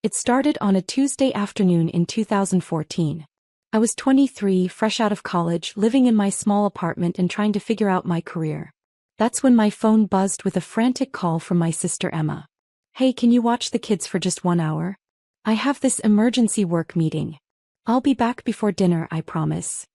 It started on a Tuesday afternoon in 2014. I was 23, fresh out of college, living in my small apartment and trying to figure out my career. That's when my phone buzzed with a frantic call from my sister Emma. "Hey, can you watch the kids for just 1 hour? I have this emergency work meeting. I'll be back before dinner, I promise."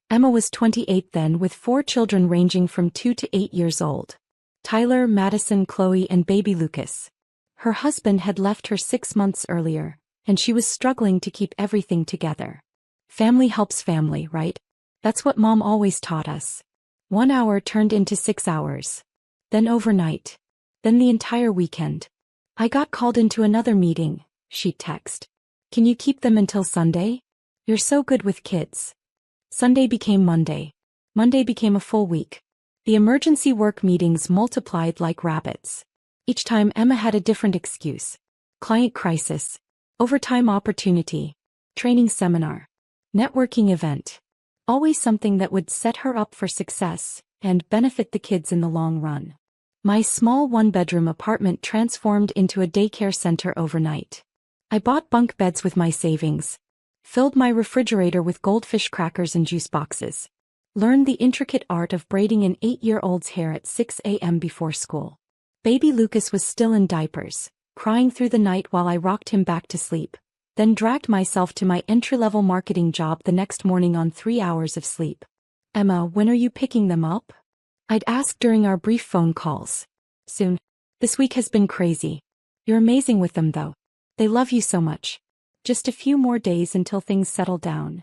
Emma was 28 then, with 4 children ranging from 2 to 8 years old. Tyler, Madison, Chloe, and baby Lucas. Her husband had left her 6 months earlier, and she was struggling to keep everything together. Family helps family, right? That's what Mom always taught us. 1 hour turned into 6 hours. Then overnight. Then the entire weekend. "I got called into another meeting," she'd text. "Can you keep them until Sunday? You're so good with kids." Sunday became Monday. Monday became a full week. The emergency work meetings multiplied like rabbits. Each time Emma had a different excuse. Client crisis. Overtime opportunity. Training seminar. Networking event. Always something that would set her up for success and benefit the kids in the long run. My small one-bedroom apartment transformed into a daycare center overnight. I bought bunk beds with my savings. Filled my refrigerator with goldfish crackers and juice boxes. Learned the intricate art of braiding an 8-year-old's hair at 6 a.m. before school. Baby Lucas was still in diapers, crying through the night while I rocked him back to sleep, then dragged myself to my entry-level marketing job the next morning on 3 hours of sleep. "Emma, when are you picking them up?" I'd ask during our brief phone calls. "Soon. This week has been crazy. You're amazing with them though. They love you so much. Just a few more days until things settle down."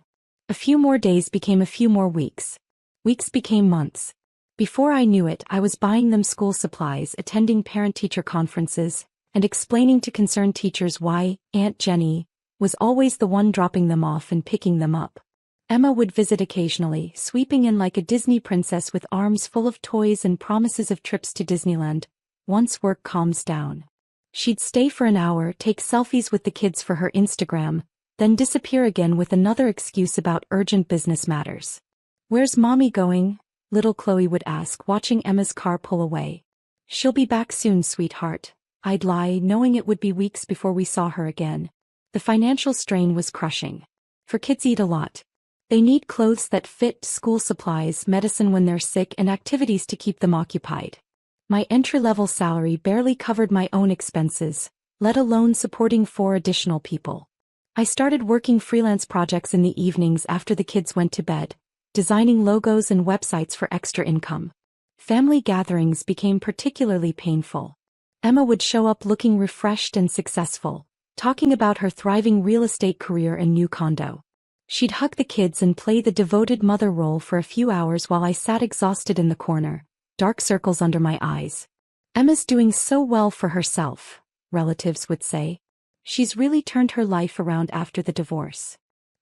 A few more days became a few more weeks. Weeks became months. Before I knew it, I was buying them school supplies, attending parent-teacher conferences, and explaining to concerned teachers why Aunt Jenny was always the one dropping them off and picking them up. Emma would visit occasionally, sweeping in like a Disney princess with arms full of toys and promises of trips to Disneyland, once work calms down. She'd stay for an hour, take selfies with the kids for her Instagram, then disappear again with another excuse about urgent business matters. "Where's Mommy going?" little Chloe would ask, watching Emma's car pull away. "She'll be back soon, sweetheart," I'd lie, knowing it would be weeks before we saw her again. The financial strain was crushing. For kids eat a lot. They need clothes that fit, school supplies, medicine when they're sick, and activities to keep them occupied. My entry-level salary barely covered my own expenses, let alone supporting 4 additional people. I started working freelance projects in the evenings after the kids went to bed, designing logos and websites for extra income. Family gatherings became particularly painful. Emma would show up looking refreshed and successful, talking about her thriving real estate career and new condo. She'd hug the kids and play the devoted mother role for a few hours while I sat exhausted in the corner, dark circles under my eyes. "Emma's doing so well for herself," relatives would say. "She's really turned her life around after the divorce.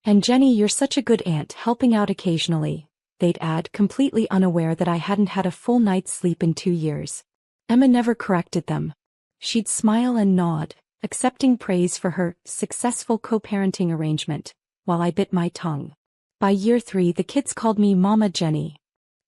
And Jenny, you're such a good aunt, helping out occasionally," they'd add, completely unaware that I hadn't had a full night's sleep in 2 years. Emma never corrected them. She'd smile and nod, accepting praise for her successful co-parenting arrangement, while I bit my tongue. By year 3, the kids called me Mama Jenny.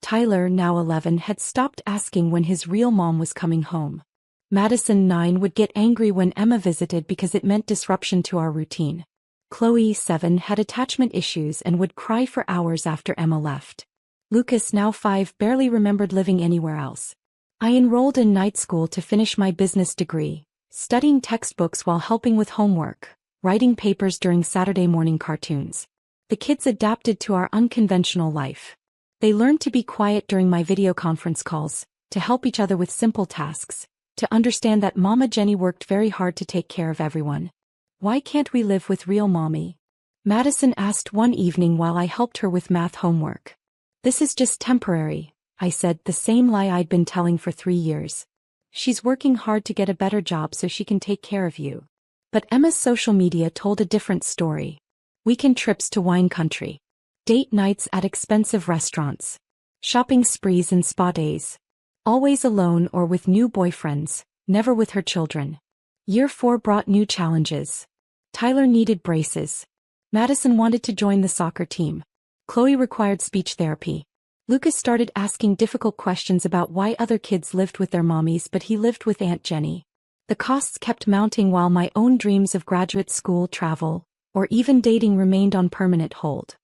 Tyler, now 11, had stopped asking when his real mom was coming home. Madison, 9, would get angry when Emma visited because it meant disruption to our routine. Chloe, 7, had attachment issues and would cry for hours after Emma left. Lucas, now 5, barely remembered living anywhere else. I enrolled in night school to finish my business degree, studying textbooks while helping with homework, writing papers during Saturday morning cartoons. The kids adapted to our unconventional life. They learned to be quiet during my video conference calls, to help each other with simple tasks, to understand that Mama Jenny worked very hard to take care of everyone. "Why can't we live with real Mommy?" Madison asked one evening while I helped her with math homework. "This is just temporary," I said, the same lie I'd been telling for 3 years. "She's working hard to get a better job so she can take care of you." But Emma's social media told a different story. Weekend trips to wine country. Date nights at expensive restaurants. Shopping sprees and spa days. Always alone or with new boyfriends, never with her children. Year 4 brought new challenges. Tyler needed braces. Madison wanted to join the soccer team. Chloe required speech therapy. Lucas started asking difficult questions about why other kids lived with their mommies but he lived with Aunt Jenny. The costs kept mounting while my own dreams of graduate school, travel, or even dating remained on permanent hold.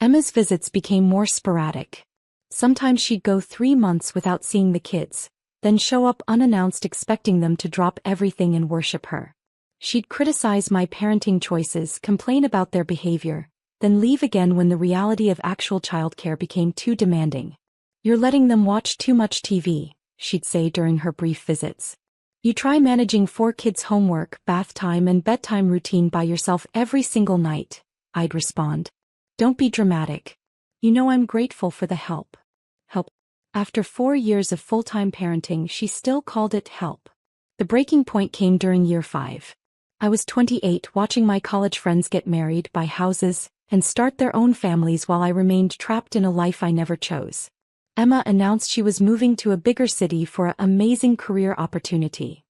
Emma's visits became more sporadic. Sometimes she'd go 3 months without seeing the kids, then show up unannounced expecting them to drop everything and worship her. She'd criticize my parenting choices, complain about their behavior, then leave again when the reality of actual childcare became too demanding. "You're letting them watch too much TV," she'd say during her brief visits. "You try managing 4 kids' homework, bath time and bedtime routine by yourself every single night," I'd respond. "Don't be dramatic. You know I'm grateful for the help." Help. After 4 years of full-time parenting, she still called it help. The breaking point came during year 5. I was 28, watching my college friends get married, buy houses, and start their own families while I remained trapped in a life I never chose. Emma announced she was moving to a bigger city for an amazing career opportunity.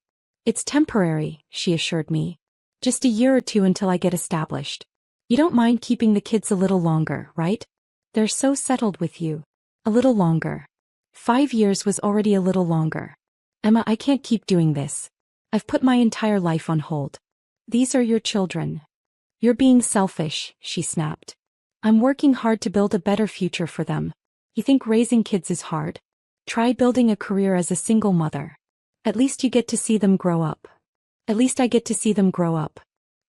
"It's temporary," she assured me. "Just a year or 2 until I get established. You don't mind keeping the kids a little longer, right? They're so settled with you." A little longer. 5 years was already a little longer. "Emma, I can't keep doing this. I've put my entire life on hold. These are your children." "You're being selfish," she snapped. "I'm working hard to build a better future for them. You think raising kids is hard? Try building a career as a single mother. At least you get to see them grow up." At least I get to see them grow up.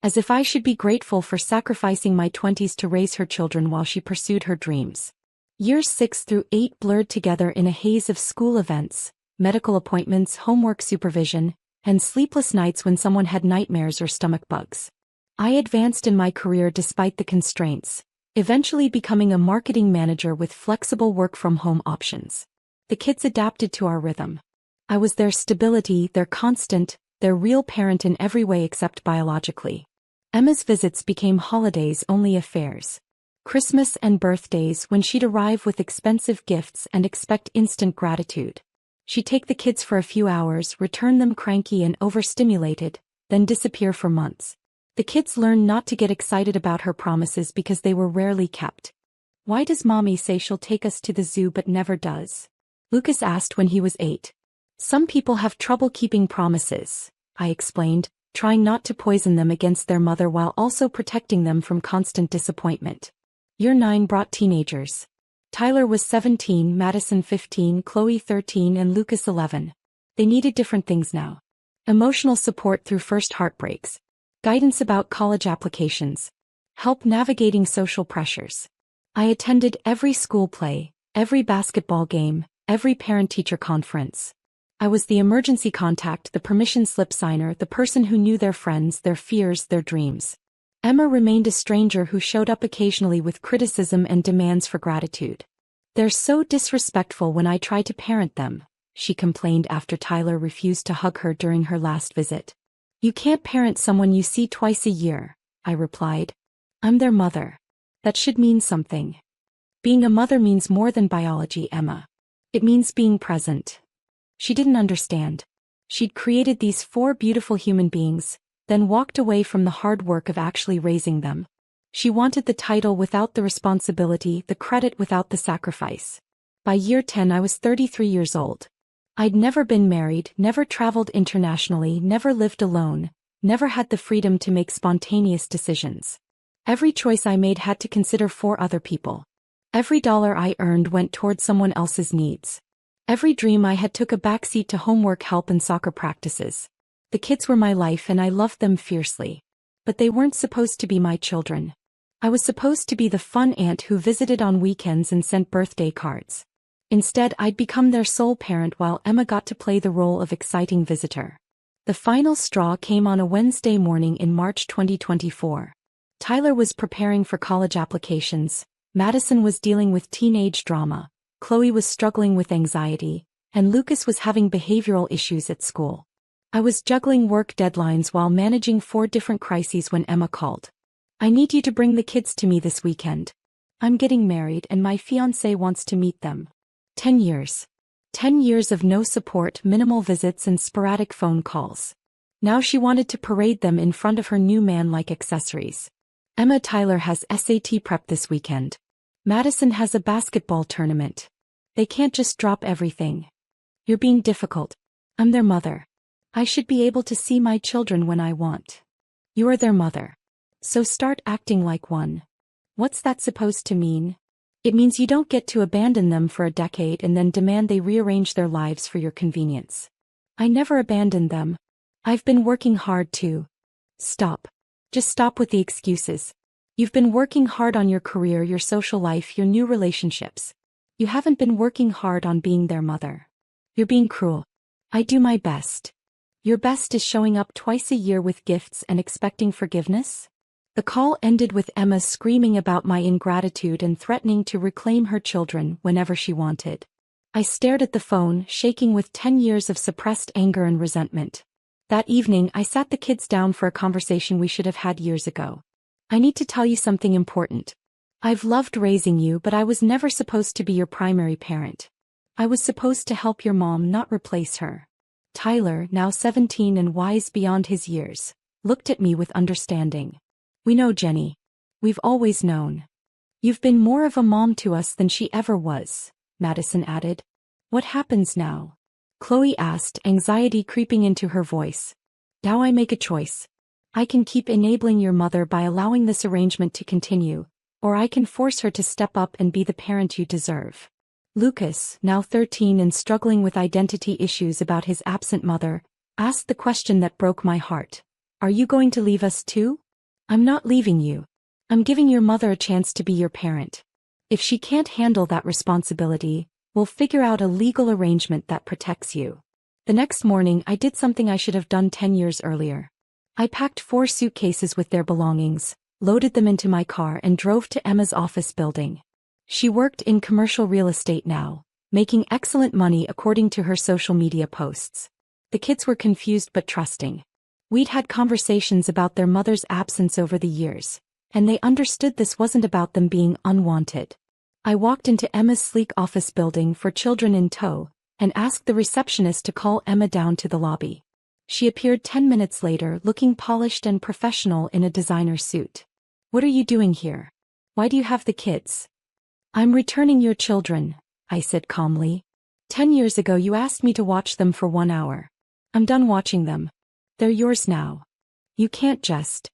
As if I should be grateful for sacrificing my 20s to raise her children while she pursued her dreams. Years 6 through 8 blurred together in a haze of school events, medical appointments, homework supervision, and sleepless nights when someone had nightmares or stomach bugs. I advanced in my career despite the constraints, eventually becoming a marketing manager with flexible work-from-home options. The kids adapted to our rhythm. I was their stability, their constant, their real parent in every way except biologically. Emma's visits became holidays-only affairs. Christmas and birthdays, when she'd arrive with expensive gifts and expect instant gratitude. She'd take the kids for a few hours, return them cranky and overstimulated, then disappear for months. The kids learned not to get excited about her promises because they were rarely kept. "Why does Mommy say she'll take us to the zoo but never does?" Lucas asked when he was 8. "Some people have trouble keeping promises," I explained, trying not to poison them against their mother while also protecting them from constant disappointment. Year 9 brought teenagers. Tyler was 17, Madison 15, Chloe 13 and Lucas 11. They needed different things now. Emotional support through first heartbreaks. Guidance about college applications. Help navigating social pressures. I attended every school play, every basketball game, every parent-teacher conference. I was the emergency contact, the permission slip signer, the person who knew their friends, their fears, their dreams. Emma remained a stranger who showed up occasionally with criticism and demands for gratitude. "They're so disrespectful when I try to parent them," she complained after Tyler refused to hug her during her last visit. "You can't parent someone you see twice a year," I replied. "I'm their mother. That should mean something. Being a mother means more than biology, Emma. It means being present." She didn't understand. She'd created these 4 beautiful human beings, then walked away from the hard work of actually raising them. She wanted the title without the responsibility, the credit without the sacrifice. By year 10 I was 33 years old. I'd never been married, never traveled internationally, never lived alone, never had the freedom to make spontaneous decisions. Every choice I made had to consider 4 other people. Every dollar I earned went toward someone else's needs. Every dream I had took a backseat to homework help and soccer practices. The kids were my life and I loved them fiercely. But they weren't supposed to be my children. I was supposed to be the fun aunt who visited on weekends and sent birthday cards. Instead, I'd become their sole parent while Emma got to play the role of exciting visitor. The final straw came on a Wednesday morning in March 2024. Tyler was preparing for college applications, Madison was dealing with teenage drama, Chloe was struggling with anxiety, and Lucas was having behavioral issues at school. I was juggling work deadlines while managing 4 different crises when Emma called. "I need you to bring the kids to me this weekend. I'm getting married and my fiancé wants to meet them." 10 years. 10 years of no support, minimal visits and sporadic phone calls. Now she wanted to parade them in front of her new man like accessories. "Emma, Tyler has SAT prep this weekend. Madison has a basketball tournament. They can't just drop everything. You're being difficult. I'm their mother. I should be able to see my children when I want. You are their mother. So start acting like one. What's that supposed to mean? It means you don't get to abandon them for a decade and then demand they rearrange their lives for your convenience. I never abandoned them. I've been working hard to. Stop. Just stop with the excuses. You've been working hard on your career, your social life, your new relationships. You haven't been working hard on being their mother. You're being cruel. I do my best. Your best is showing up twice a year with gifts and expecting forgiveness? The call ended with Emma screaming about my ingratitude and threatening to reclaim her children whenever she wanted. I stared at the phone, shaking with 10 years of suppressed anger and resentment. That evening, I sat the kids down for a conversation we should have had years ago. I need to tell you something important. I've loved raising you, but I was never supposed to be your primary parent. I was supposed to help your mom, not replace her. Tyler, now 17 and wise beyond his years, looked at me with understanding. We know, Jenny. We've always known. You've been more of a mom to us than she ever was, Madison added. What happens now? Chloe asked, anxiety creeping into her voice. Now I make a choice. I can keep enabling your mother by allowing this arrangement to continue, or I can force her to step up and be the parent you deserve. Lucas, now 13 and struggling with identity issues about his absent mother, asked the question that broke my heart. Are you going to leave us too? I'm not leaving you. I'm giving your mother a chance to be your parent. If she can't handle that responsibility, we'll figure out a legal arrangement that protects you. The next morning I did something I should have done 10 years earlier. I packed 4 suitcases with their belongings, loaded them into my car and drove to Emma's office building. She worked in commercial real estate now, making excellent money according to her social media posts. The kids were confused but trusting. We'd had conversations about their mother's absence over the years, and they understood this wasn't about them being unwanted. I walked into Emma's sleek office building for children in tow, and asked the receptionist to call Emma down to the lobby. She appeared 10 minutes later looking polished and professional in a designer suit. What are you doing here? Why do you have the kids? I'm returning your children, I said calmly. 10 years ago you asked me to watch them for 1 hour. I'm done watching them. They're yours now. You can't just.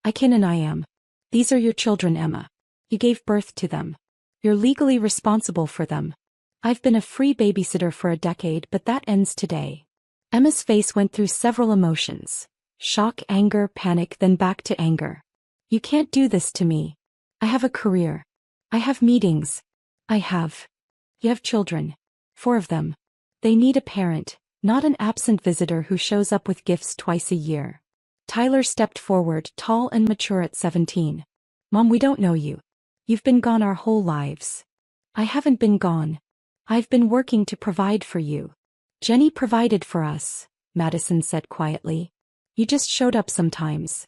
I can and I am. These are your children, Emma. You gave birth to them. You're legally responsible for them. I've been a free babysitter for a decade, but that ends today. Emma's face went through several emotions. Shock, anger, panic, then back to anger. You can't do this to me. I have a career. I have meetings. You have children. 4 of them. They need a parent, not an absent visitor who shows up with gifts twice a year. Tyler stepped forward, tall and mature at 17. Mom, we don't know you. You've been gone our whole lives. I haven't been gone. I've been working to provide for you. Jenny provided for us, Madison said quietly. You just showed up sometimes.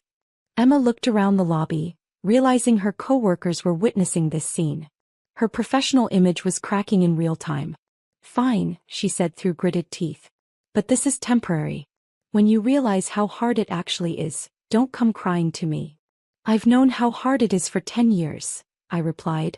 Emma looked around the lobby, realizing her co-workers were witnessing this scene. Her professional image was cracking in real time. Fine, she said through gritted teeth. But this is temporary. When you realize how hard it actually is, don't come crying to me. I've known how hard it is for 10 years, I replied.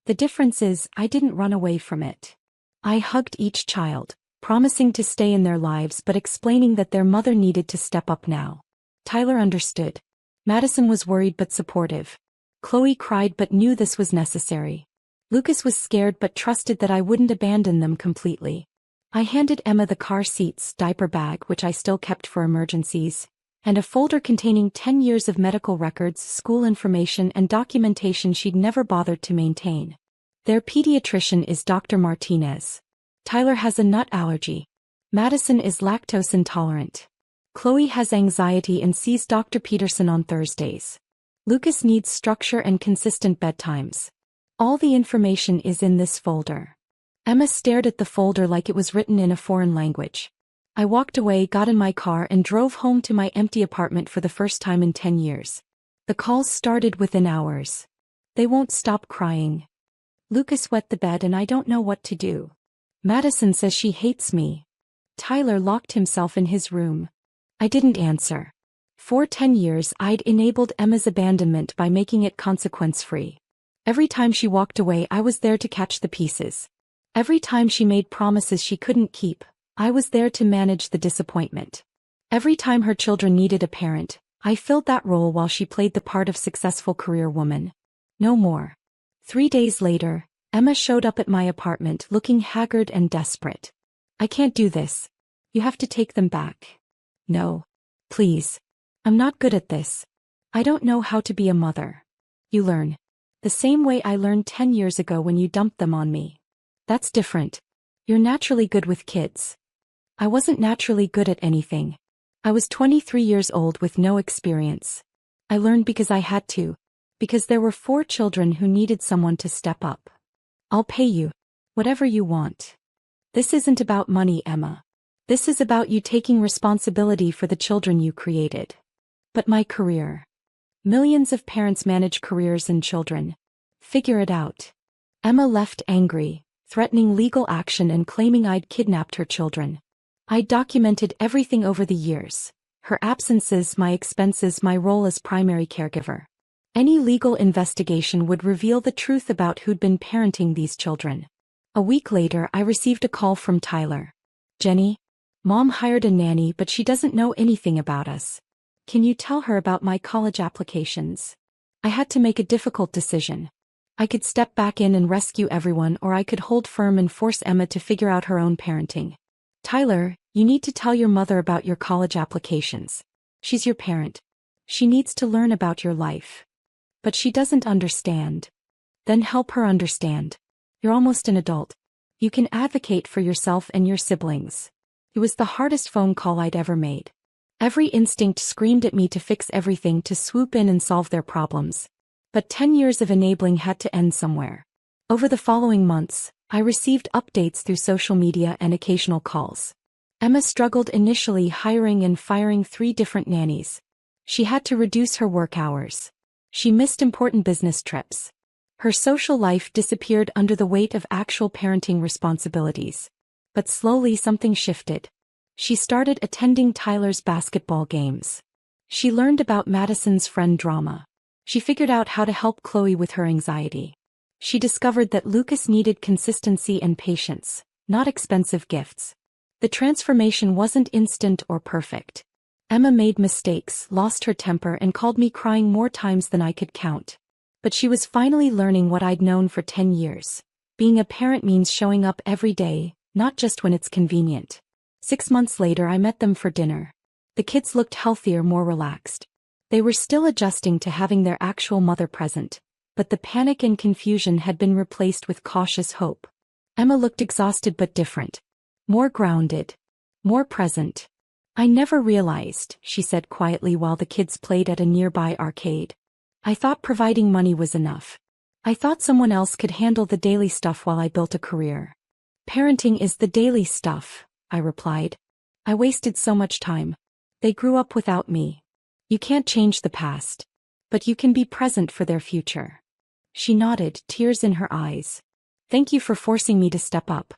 The difference is I didn't run away from it. I hugged each child, promising to stay in their lives but explaining that their mother needed to step up now. Tyler understood. Madison was worried but supportive. Chloe cried but knew this was necessary. Lucas was scared but trusted that I wouldn't abandon them completely. I handed Emma the car seats, diaper bag which I still kept for emergencies, and a folder containing 10 years of medical records, school information and documentation she'd never bothered to maintain. Their pediatrician is Dr. Martinez. Tyler has a nut allergy. Madison is lactose intolerant. Chloe has anxiety and sees Dr. Peterson on Thursdays. Lucas needs structure and consistent bedtimes. All the information is in this folder. Emma stared at the folder like it was written in a foreign language. I walked away, got in my car and drove home to my empty apartment for the first time in 10 years. The calls started within hours. They won't stop crying. Lucas wet the bed and I don't know what to do. Madison says she hates me. Tyler locked himself in his room. I didn't answer. For 10 years I'd enabled Emma's abandonment by making it consequence-free. Every time she walked away I was there to catch the pieces. Every time she made promises she couldn't keep, I was there to manage the disappointment. Every time her children needed a parent, I filled that role while she played the part of successful career woman. No more. 3 days later, Emma showed up at my apartment looking haggard and desperate. I can't do this. You have to take them back. No. Please. I'm not good at this. I don't know how to be a mother. You learn. The same way I learned 10 years ago when you dumped them on me. That's different. You're naturally good with kids. I wasn't naturally good at anything. I was 23 years old with no experience. I learned because I had to. Because there were 4 children who needed someone to step up. I'll pay you. Whatever you want. This isn't about money, Emma. This is about you taking responsibility for the children you created. But my career. Millions of parents manage careers and children. Figure it out. Emma left angry, threatening legal action and claiming I'd kidnapped her children. I documented everything over the years. Her absences, my expenses, my role as primary caregiver. Any legal investigation would reveal the truth about who'd been parenting these children. A week later, I received a call from Tyler. Jenny, Mom hired a nanny but she doesn't know anything about us. Can you tell her about my college applications? I had to make a difficult decision. I could step back in and rescue everyone, or I could hold firm and force Emma to figure out her own parenting. Tyler, you need to tell your mother about your college applications. She's your parent. She needs to learn about your life. But she doesn't understand. Then help her understand. You're almost an adult. You can advocate for yourself and your siblings. It was the hardest phone call I'd ever made. Every instinct screamed at me to fix everything, to swoop in and solve their problems. But 10 years of enabling had to end somewhere. Over the following months, I received updates through social media and occasional calls. Emma struggled initially, hiring and firing 3 different nannies. She had to reduce her work hours. She missed important business trips. Her social life disappeared under the weight of actual parenting responsibilities. But slowly something shifted. She started attending Tyler's basketball games. She learned about Madison's friend drama. She figured out how to help Chloe with her anxiety. She discovered that Lucas needed consistency and patience, not expensive gifts. The transformation wasn't instant or perfect. Emma made mistakes, lost her temper, and called me crying more times than I could count. But she was finally learning what I'd known for 10 years. Being a parent means showing up every day, not just when it's convenient. 6 months later, I met them for dinner. The kids looked healthier, more relaxed. They were still adjusting to having their actual mother present, but the panic and confusion had been replaced with cautious hope. Emma looked exhausted but different. More grounded. More present. I never realized, she said quietly while the kids played at a nearby arcade. I thought providing money was enough. I thought someone else could handle the daily stuff while I built a career. Parenting is the daily stuff, I replied. I wasted so much time. They grew up without me. You can't change the past. But you can be present for their future. She nodded, tears in her eyes. Thank you for forcing me to step up.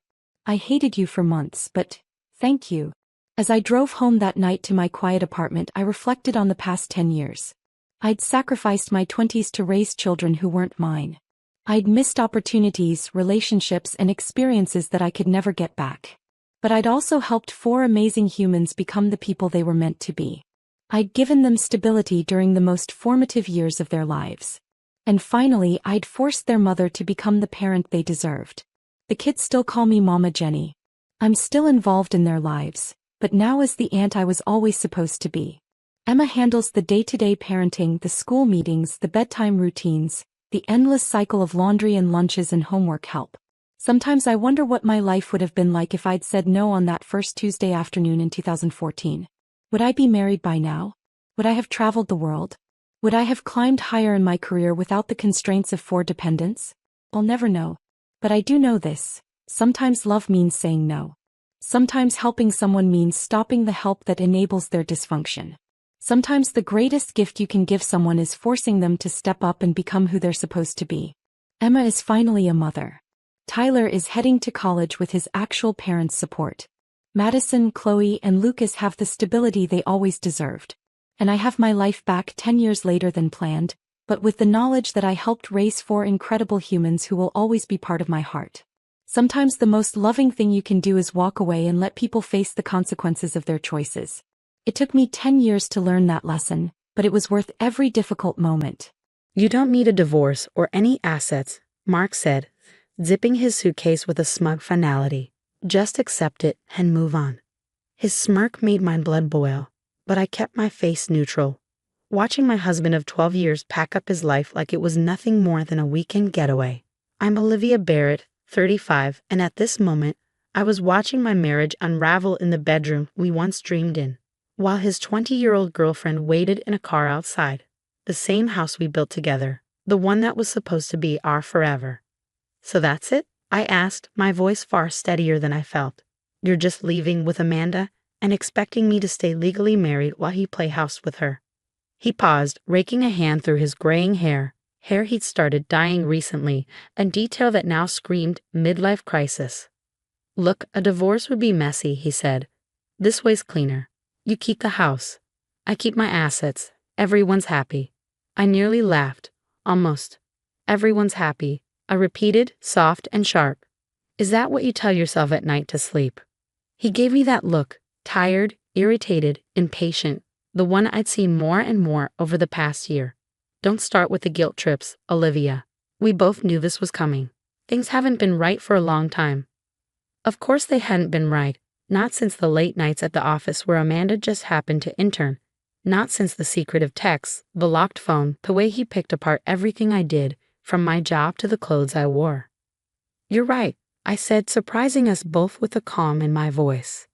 I hated you for months, but thank you. As I drove home that night to my quiet apartment, I reflected on the past 10 years. I'd sacrificed my 20s to raise children who weren't mine. I'd missed opportunities, relationships, and experiences that I could never get back. But I'd also helped 4 amazing humans become the people they were meant to be. I'd given them stability during the most formative years of their lives. And finally, I'd forced their mother to become the parent they deserved. The kids still call me Mama Jenny. I'm still involved in their lives, but now as the aunt I was always supposed to be. Emma handles the day-to-day parenting, the school meetings, the bedtime routines, the endless cycle of laundry and lunches and homework help. Sometimes I wonder what my life would have been like if I'd said no on that first Tuesday afternoon in 2014. Would I be married by now? Would I have traveled the world? Would I have climbed higher in my career without the constraints of 4 dependents? I'll never know. But I do know this. Sometimes love means saying no. Sometimes helping someone means stopping the help that enables their dysfunction. Sometimes the greatest gift you can give someone is forcing them to step up and become who they're supposed to be. Emma is finally a mother. Tyler is heading to college with his actual parents' support. Madison, Chloe, and Lucas have the stability they always deserved. And I have my life back 10 years later than planned, but with the knowledge that I helped raise 4 incredible humans who will always be part of my heart. Sometimes the most loving thing you can do is walk away and let people face the consequences of their choices. It took me 10 years to learn that lesson, but it was worth every difficult moment. You don't need a divorce or any assets, Mark said, zipping his suitcase with a smug finality. Just accept it and move on. His smirk made my blood boil, but I kept my face neutral, watching my husband of 12 years pack up his life like it was nothing more than a weekend getaway. I'm Olivia Barrett, 35, and at this moment, I was watching my marriage unravel in the bedroom we once dreamed in, while his 20-year-old girlfriend waited in a car outside. The same house we built together, the one that was supposed to be our forever. So that's it? I asked, my voice far steadier than I felt. You're just leaving with Amanda and expecting me to stay legally married while you play house with her. He paused, raking a hand through his graying hair he'd started dyeing recently, a detail that now screamed midlife crisis. Look, a divorce would be messy, he said. This way's cleaner. You keep the house. I keep my assets. Everyone's happy. I nearly laughed. Almost. Everyone's happy, I repeated, soft and sharp. Is that what you tell yourself at night to sleep? He gave me that look, tired, irritated, impatient, the one I'd seen more and more over the past year. Don't start with the guilt trips, Olivia. We both knew this was coming. Things haven't been right for a long time. Of course they hadn't been right, not since the late nights at the office where Amanda just happened to intern. Not since the secretive texts, the locked phone, the way he picked apart everything I did, from my job to the clothes I wore. You're right, I said, surprising us both with a calm in my voice.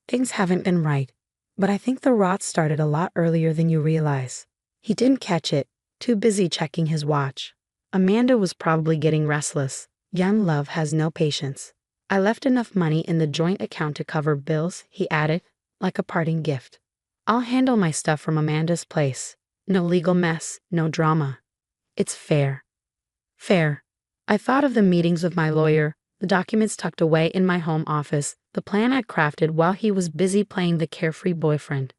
Things haven't been right, but I think the rot started a lot earlier than you realize. He didn't catch it, too busy checking his watch. Amanda was probably getting restless. Young love has no patience. I left enough money in the joint account to cover bills, he added, like a parting gift. I'll handle my stuff from Amanda's place. No legal mess, no drama. It's fair. Fair. I thought of the meetings with my lawyer, the documents tucked away in my home office, the plan I'd crafted while he was busy playing the carefree boyfriend.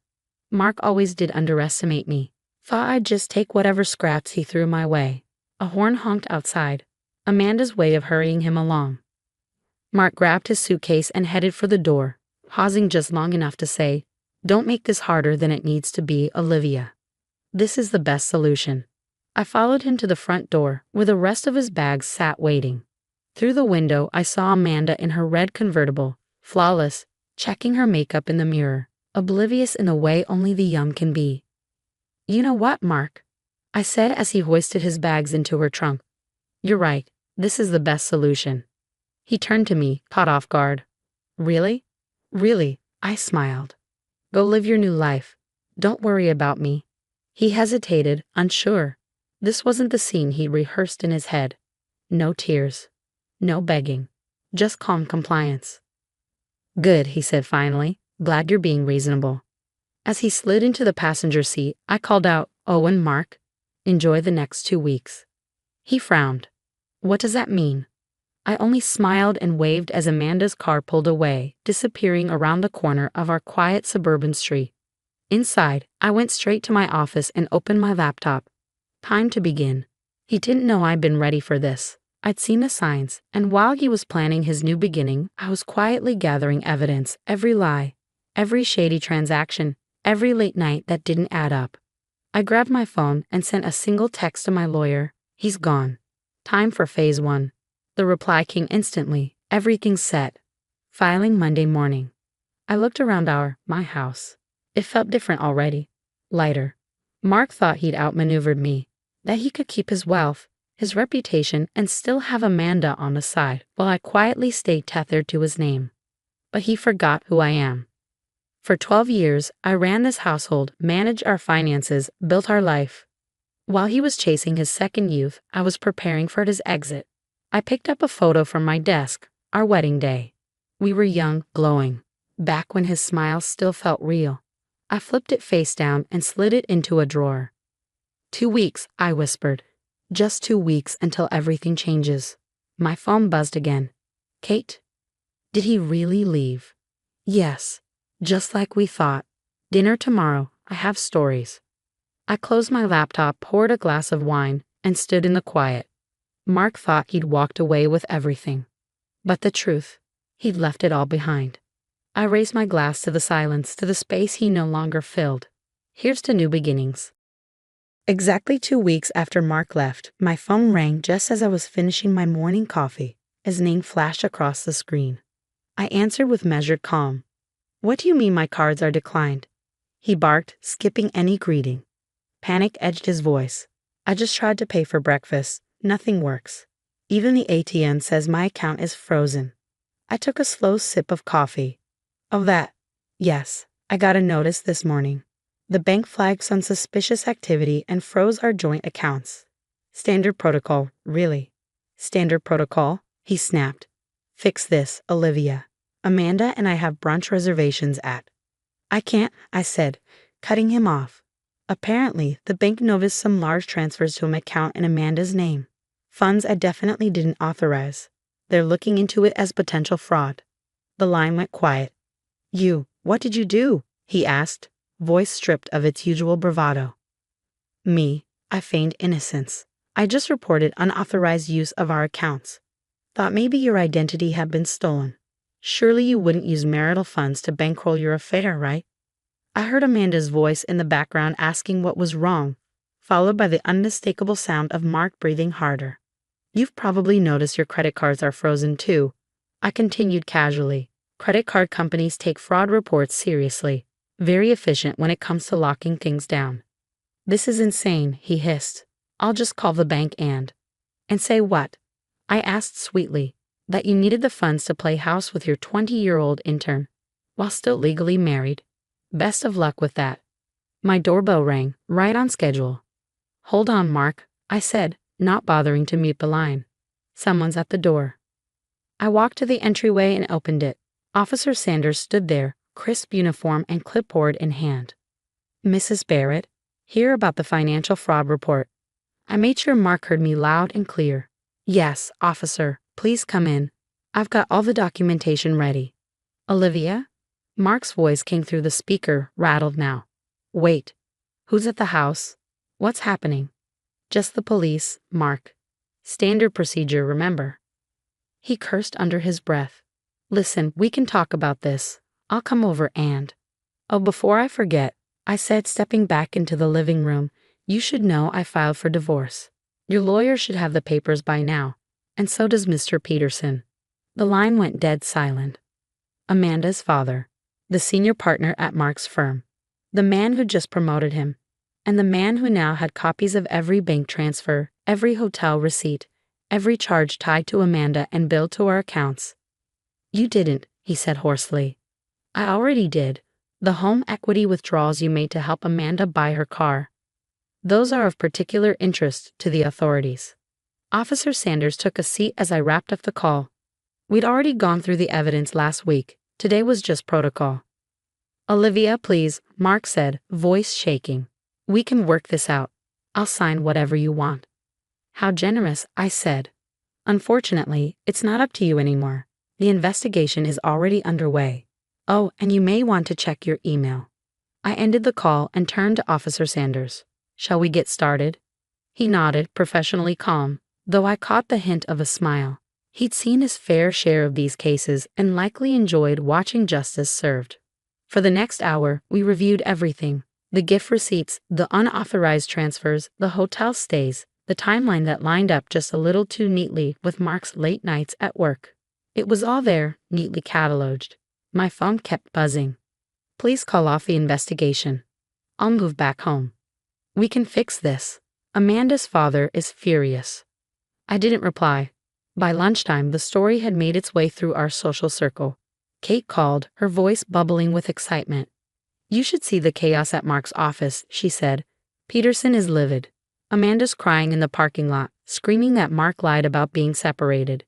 Mark always did underestimate me. Thought I'd just take whatever scraps he threw my way. A horn honked outside. Amanda's way of hurrying him along. Mark grabbed his suitcase and headed for the door, pausing just long enough to say, "Don't make this harder than it needs to be, Olivia. This is the best solution." I followed him to the front door, where the rest of his bags sat waiting. Through the window, I saw Amanda in her red convertible, flawless, checking her makeup in the mirror, oblivious in a way only the young can be. "You know what, Mark?" I said as he hoisted his bags into her trunk. "You're right, this is the best solution." He turned to me, caught off guard. "Really?" "Really," I smiled. "Go live your new life. Don't worry about me." He hesitated, unsure. This wasn't the scene he rehearsed in his head. No tears. No begging. Just calm compliance. "Good," he said finally. "Glad you're being reasonable." As he slid into the passenger seat, I called out, "Oh, and Mark, enjoy the next 2 weeks." He frowned. "What does that mean?" I only smiled and waved as Amanda's car pulled away, disappearing around the corner of our quiet suburban street. Inside, I went straight to my office and opened my laptop. Time to begin. He didn't know I'd been ready for this. I'd seen the signs, and while he was planning his new beginning, I was quietly gathering evidence, every lie, every shady transaction, every late night that didn't add up. I grabbed my phone and sent a single text to my lawyer. "He's gone. Time for phase 1. The reply came instantly. "Everything's set. Filing Monday morning." I looked around my house. It felt different already. Lighter. Mark thought he'd outmaneuvered me, that he could keep his wealth, his reputation, and still have Amanda on the side, while I quietly stayed tethered to his name. But he forgot who I am. For 12 years, I ran this household, managed our finances, built our life. While he was chasing his second youth, I was preparing for his exit. I picked up a photo from my desk, our wedding day. We were young, glowing, back when his smile still felt real. I flipped it face down and slid it into a drawer. 2 weeks, I whispered. Just 2 weeks until everything changes. My phone buzzed again. "Kate?" Did he really leave? Yes, just like we thought. "Dinner tomorrow. I have stories." I closed my laptop, poured a glass of wine, and stood in the quiet. Mark thought he'd walked away with everything. But the truth, he'd left it all behind. I raised my glass to the silence, to the space he no longer filled. Here's to new beginnings. Exactly 2 weeks after Mark left, my phone rang just as I was finishing my morning coffee. His name flashed across the screen. I answered with measured calm. "What do you mean my cards are declined?" He barked, skipping any greeting. Panic edged his voice. "I just tried to pay for breakfast. Nothing works. Even the ATM says my account is frozen." I took a slow sip of coffee. "Oh, that? Yes, I got a notice this morning. The bank flagged some suspicious activity and froze our joint accounts. Standard protocol, really." "Standard protocol?" he snapped. "Fix this, Olivia. Amanda and I have brunch reservations at—" "I can't," I said, cutting him off. Apparently, the bank noticed some large transfers to an account in Amanda's name. Funds I definitely didn't authorize. They're looking into it as potential fraud. The line went quiet. What did you do?" he asked, voice stripped of its usual bravado. "Me," I feigned innocence. "I just reported unauthorized use of our accounts. Thought maybe your identity had been stolen. Surely you wouldn't use marital funds to bankroll your affair, right?" I heard Amanda's voice in the background asking what was wrong, followed by the unmistakable sound of Mark breathing harder. "You've probably noticed your credit cards are frozen too," I continued casually. "Credit card companies take fraud reports seriously. Very efficient when it comes to locking things down." "This is insane," he hissed. "I'll just call the bank and—" "And say what?" I asked sweetly. "That you needed the funds to play house with your 20-year-old intern, while still legally married. Best of luck with that." My doorbell rang, right on schedule. "Hold on, Mark," I said, not bothering to mute the line. "Someone's at the door." I walked to the entryway and opened it. Officer Sanders stood there, crisp uniform and clipboard in hand. "Mrs. Barrett, hear about the financial fraud report." I made sure Mark heard me loud and clear. "Yes, officer, please come in. I've got all the documentation ready." "Olivia?" Mark's voice came through the speaker, rattled now. "Wait. Who's at the house? What's happening?" "Just the police, Mark. Standard procedure, remember." He cursed under his breath. "Listen, we can talk about this. I'll come over and—" "Oh, before I forget," I said, stepping back into the living room, "you should know I filed for divorce. Your lawyer should have the papers by now, and so does Mr. Peterson." The line went dead silent. Amanda's father, the senior partner at Mark's firm, the man who just promoted him, and the man who now had copies of every bank transfer, every hotel receipt, every charge tied to Amanda and billed to our accounts. "You didn't," he said hoarsely. "I already did. The home equity withdrawals you made to help Amanda buy her car. Those are of particular interest to the authorities." Officer Sanders took a seat as I wrapped up the call. We'd already gone through the evidence last week. Today was just protocol. "Olivia, please," Mark said, voice shaking. "We can work this out. I'll sign whatever you want." "How generous," I said. "Unfortunately, it's not up to you anymore. The investigation is already underway. Oh, and you may want to check your email." I ended the call and turned to Officer Sanders. "Shall we get started?" He nodded, professionally calm, though I caught the hint of a smile. He'd seen his fair share of these cases and likely enjoyed watching justice served. For the next hour, we reviewed everything: the gift receipts, the unauthorized transfers, the hotel stays, the timeline that lined up just a little too neatly with Mark's late nights at work. It was all there, neatly cataloged. My phone kept buzzing. "Please call off the investigation. I'll move back home. We can fix this. Amanda's father is furious." I didn't reply. By lunchtime, the story had made its way through our social circle. Kate called, her voice bubbling with excitement. "You should see the chaos at Mark's office," she said. "Peterson is livid. Amanda's crying in the parking lot, screaming that Mark lied about being separated.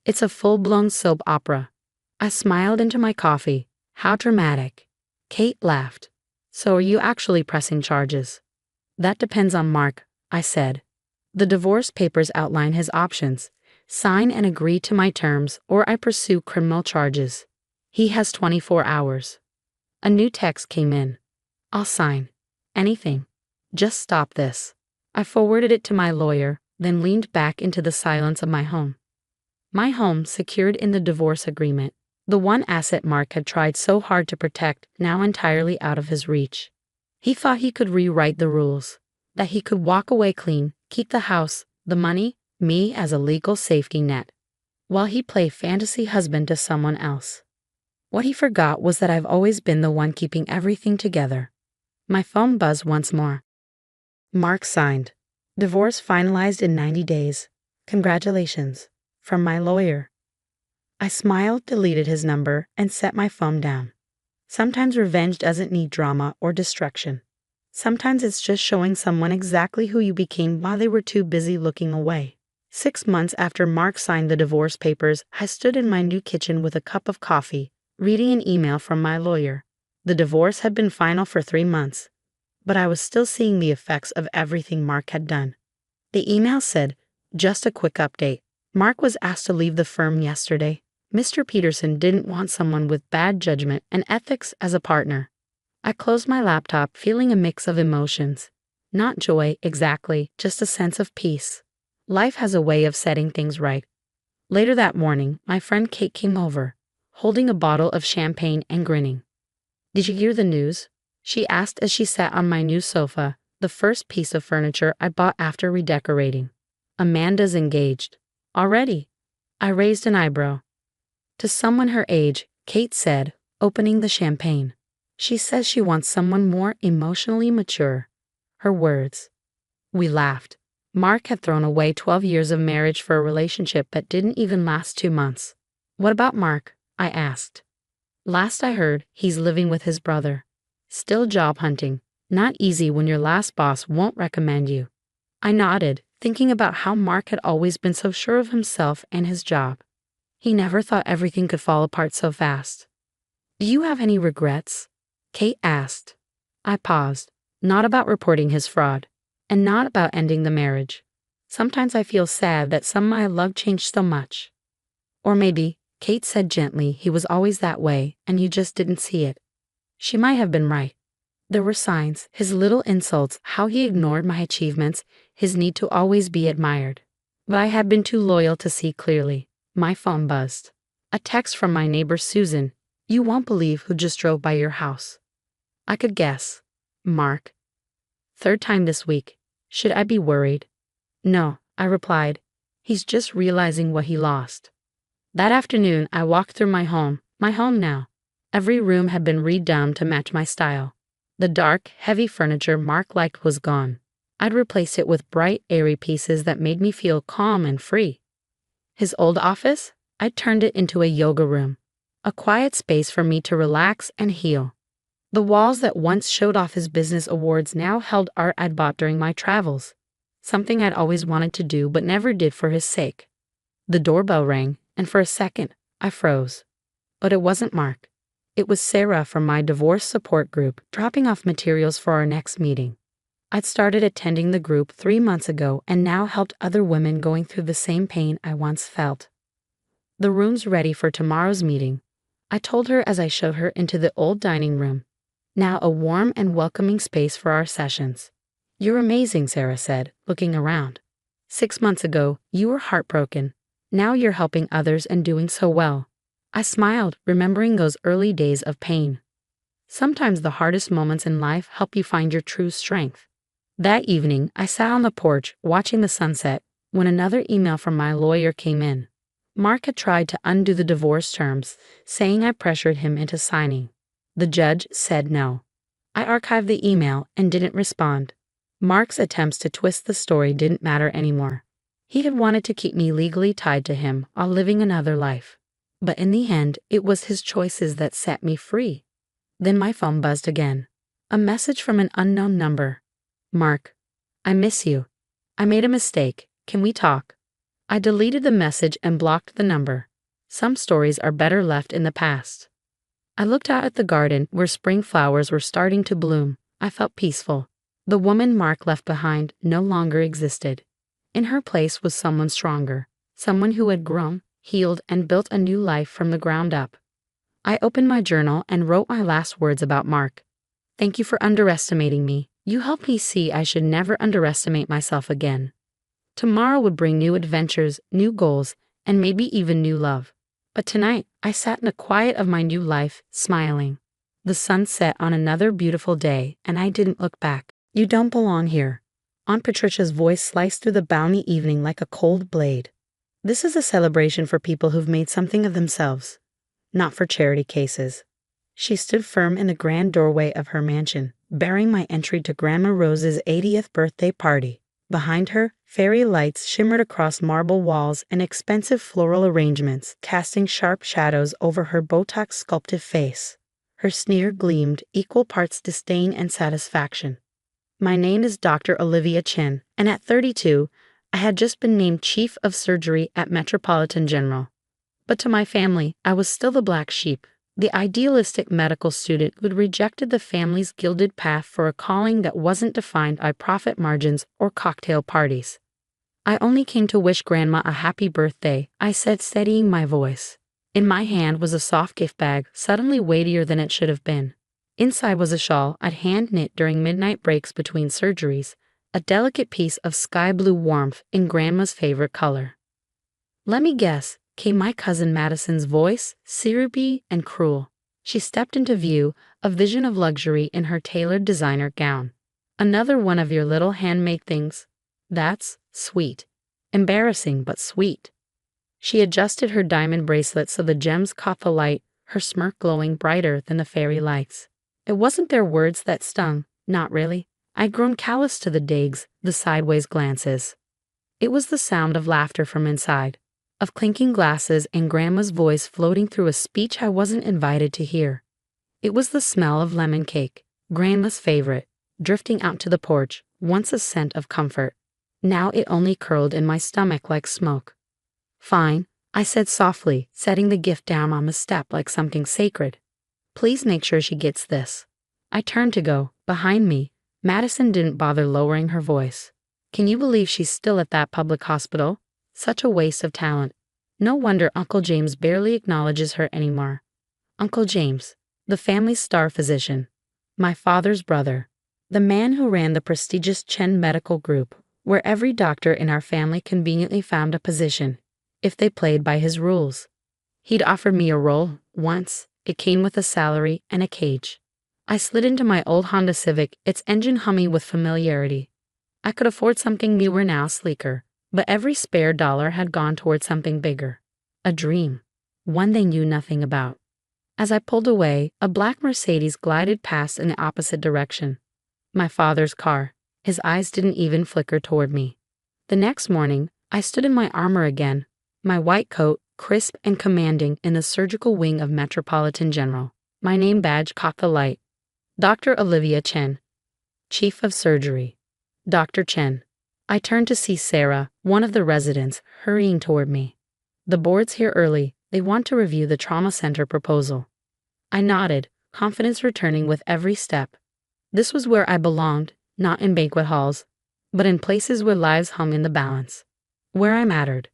It's a full-blown soap opera." I smiled into my coffee. "How dramatic." Kate laughed. "So are you actually pressing charges?" "That depends on Mark," I said. "The divorce papers outline his options. Sign and agree to my terms, or I pursue criminal charges. He has 24 hours. A new text came in. "I'll sign. Anything. Just stop this." I forwarded it to my lawyer, then leaned back into the silence of my home. My home secured in the divorce agreement. The one asset Mark had tried so hard to protect, now entirely out of his reach. He thought he could rewrite the rules, that he could walk away clean, keep the house, the money, me as a legal safety net, while he played fantasy husband to someone else. What he forgot was that I've always been the one keeping everything together. My phone buzzed once more. Mark signed. Divorce finalized in 90 days. Congratulations. From my lawyer. I smiled, deleted his number, and set my phone down. Sometimes revenge doesn't need drama or destruction. Sometimes it's just showing someone exactly who you became while they were too busy looking away. 6 months after Mark signed the divorce papers, I stood in my new kitchen with a cup of coffee, reading an email from my lawyer. The divorce had been final for 3 months, but I was still seeing the effects of everything Mark had done. The email said, "Just a quick update. Mark was asked to leave the firm yesterday. Mr. Peterson didn't want someone with bad judgment and ethics as a partner." I closed my laptop, feeling a mix of emotions. Not joy, exactly, just a sense of peace. Life has a way of setting things right. Later that morning, my friend Kate came over, holding a bottle of champagne and grinning. "Did you hear the news?" she asked as she sat on my new sofa, the first piece of furniture I bought after redecorating. "Amanda's engaged. Already?" I raised an eyebrow. "To someone her age," Kate said, opening the champagne. "She says she wants someone more emotionally mature." Her words. We laughed. Mark had thrown away 12 years of marriage for a relationship that didn't even last 2 months. "What about Mark?" I asked. "Last I heard, he's living with his brother. Still job hunting. Not easy when your last boss won't recommend you." I nodded, thinking about how Mark had always been so sure of himself and his job. He never thought everything could fall apart so fast. "Do you have any regrets?" Kate asked. I paused. Not about reporting his fraud, and not about ending the marriage. Sometimes I feel sad that someone I love changed so much. Or maybe, Kate said gently, he was always that way, and you just didn't see it. She might have been right. There were signs, his little insults, how he ignored my achievements, his need to always be admired. But I had been too loyal to see clearly. My phone buzzed. A text from my neighbor Susan. "You won't believe who just drove by your house." I could guess. Mark. 3rd time this week. Should I be worried? "No," I replied. "He's just realizing what he lost." That afternoon, I walked through my home now. Every room had been redone to match my style. The dark, heavy furniture Mark liked was gone. I'd replaced it with bright, airy pieces that made me feel calm and free. His old office? I'd turned it into a yoga room, a quiet space for me to relax and heal. The walls that once showed off his business awards now held art I'd bought during my travels, something I'd always wanted to do but never did for his sake. The doorbell rang, and for a second, I froze. But it wasn't Mark. It was Sarah from my divorce support group, dropping off materials for our next meeting. I'd started attending the group 3 months ago and now helped other women going through the same pain I once felt. "The room's ready for tomorrow's meeting," I told her as I showed her into the old dining room. Now a warm and welcoming space for our sessions. "You're amazing," Sarah said, looking around. 6 months ago, you were heartbroken. Now you're helping others and doing so well." I smiled, remembering those early days of pain. Sometimes the hardest moments in life help you find your true strength. That evening, I sat on the porch, watching the sunset, when another email from my lawyer came in. Mark had tried to undo the divorce terms, saying I pressured him into signing. The judge said no. I archived the email and didn't respond. Mark's attempts to twist the story didn't matter anymore. He had wanted to keep me legally tied to him while living another life. But in the end, it was his choices that set me free. Then my phone buzzed again. A message from an unknown number. "Mark, I miss you. I made a mistake. Can we talk?" I deleted the message and blocked the number. Some stories are better left in the past. I looked out at the garden where spring flowers were starting to bloom. I felt peaceful. The woman Mark left behind no longer existed. In her place was someone stronger, someone who had grown, healed, and built a new life from the ground up. I opened my journal and wrote my last words about Mark. "Thank you for underestimating me. You helped me see I should never underestimate myself again." Tomorrow would bring new adventures, new goals, and maybe even new love. But tonight, I sat in the quiet of my new life, smiling. The sun set on another beautiful day, and I didn't look back. "You don't belong here." Aunt Patricia's voice sliced through the balmy evening like a cold blade. "This is a celebration for people who've made something of themselves, not for charity cases." She stood firm in the grand doorway of her mansion, bearing my entry to Grandma Rose's 80th birthday party. Behind her, fairy lights shimmered across marble walls and expensive floral arrangements, casting sharp shadows over her Botox-sculpted face. Her sneer gleamed, equal parts disdain and satisfaction. "My name is Dr. Olivia Chen, and at 32, I had just been named Chief of Surgery at Metropolitan General. But to my family, I was still the black sheep, the idealistic medical student who'd rejected the family's gilded path for a calling that wasn't defined by profit margins or cocktail parties. "I only came to wish Grandma a happy birthday," I said, steadying my voice. In my hand was a soft gift bag, suddenly weightier than it should have been. Inside was a shawl I'd hand-knit during midnight breaks between surgeries, a delicate piece of sky-blue warmth in Grandma's favorite color. "Let me guess," came my cousin Madison's voice, syrupy and cruel. She stepped into view, a vision of luxury in her tailored designer gown. "Another one of your little handmade things? That's sweet. Embarrassing, but sweet." She adjusted her diamond bracelet so the gems caught the light, her smirk glowing brighter than the fairy lights. It wasn't their words that stung, not really. I'd grown callous to the digs, the sideways glances. It was the sound of laughter from inside, of clinking glasses and Grandma's voice floating through a speech I wasn't invited to hear. It was the smell of lemon cake, Grandma's favorite, drifting out to the porch, once a scent of comfort. Now it only curled in my stomach like smoke. "Fine," I said softly, setting the gift down on the step like something sacred. "Please make sure she gets this." I turned to go. Behind me, Madison didn't bother lowering her voice. "Can you believe she's still at that public hospital? Such a waste of talent. No wonder Uncle James barely acknowledges her anymore." Uncle James, the family's star physician, my father's brother, the man who ran the prestigious Chen Medical Group, where every doctor in our family conveniently found a position, if they played by his rules. He'd offered me a role once. It came with a salary and a cage. I slid into my old Honda Civic, its engine humming with familiarity. I could afford something newer now, sleeker, but every spare dollar had gone toward something bigger. A dream. One they knew nothing about. As I pulled away, a black Mercedes glided past in the opposite direction. My father's car. His eyes didn't even flicker toward me. The next morning, I stood in my armor again, my white coat, crisp and commanding, in the surgical wing of Metropolitan General. My name badge caught the light. Dr. Olivia Chen, Chief of Surgery. Dr. Chen. I turned to see Sarah, one of the residents, hurrying toward me. "The board's here early. They want to review the trauma center proposal." I nodded, confidence returning with every step. This was where I belonged, not in banquet halls, but in places where lives hung in the balance. Where I mattered.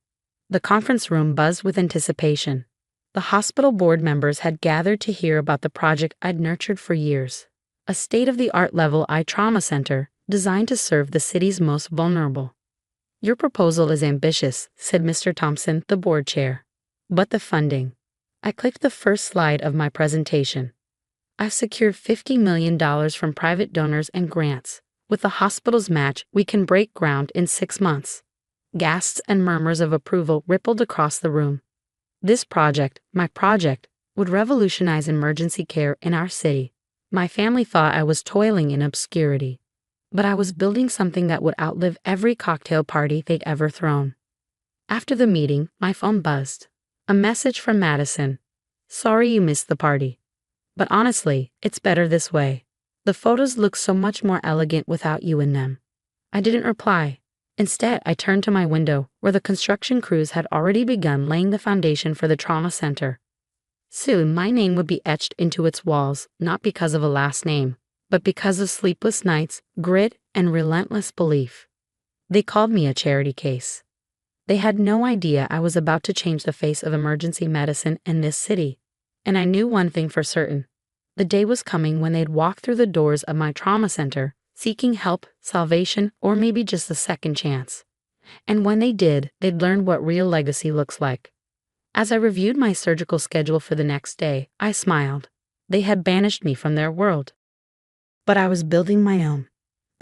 The conference room buzzed with anticipation. The hospital board members had gathered to hear about the project I'd nurtured for years. A state-of-the-art level eye trauma center designed to serve the city's most vulnerable. "Your proposal is ambitious," said Mr. Thompson, the board chair. "But the funding." I clicked the first slide of my presentation. "I've secured $50 million from private donors and grants. With the hospital's match, we can break ground in 6 months." Gasps and murmurs of approval rippled across the room. This project, my project, would revolutionize emergency care in our city. My family thought I was toiling in obscurity, but I was building something that would outlive every cocktail party they'd ever thrown. After the meeting, my phone buzzed. A message from Madison. "Sorry you missed the party. But honestly, it's better this way. The photos look so much more elegant without you in them." I didn't reply. Instead, I turned to my window, where the construction crews had already begun laying the foundation for the trauma center. Soon, my name would be etched into its walls, not because of a last name, but because of sleepless nights, grit, and relentless belief. They called me a charity case. They had no idea I was about to change the face of emergency medicine in this city. And I knew one thing for certain. The day was coming when they'd walk through the doors of my trauma center, seeking help, salvation, or maybe just a second chance. And when they did, they'd learn what real legacy looks like. As I reviewed my surgical schedule for the next day, I smiled. They had banished me from their world. But I was building my own.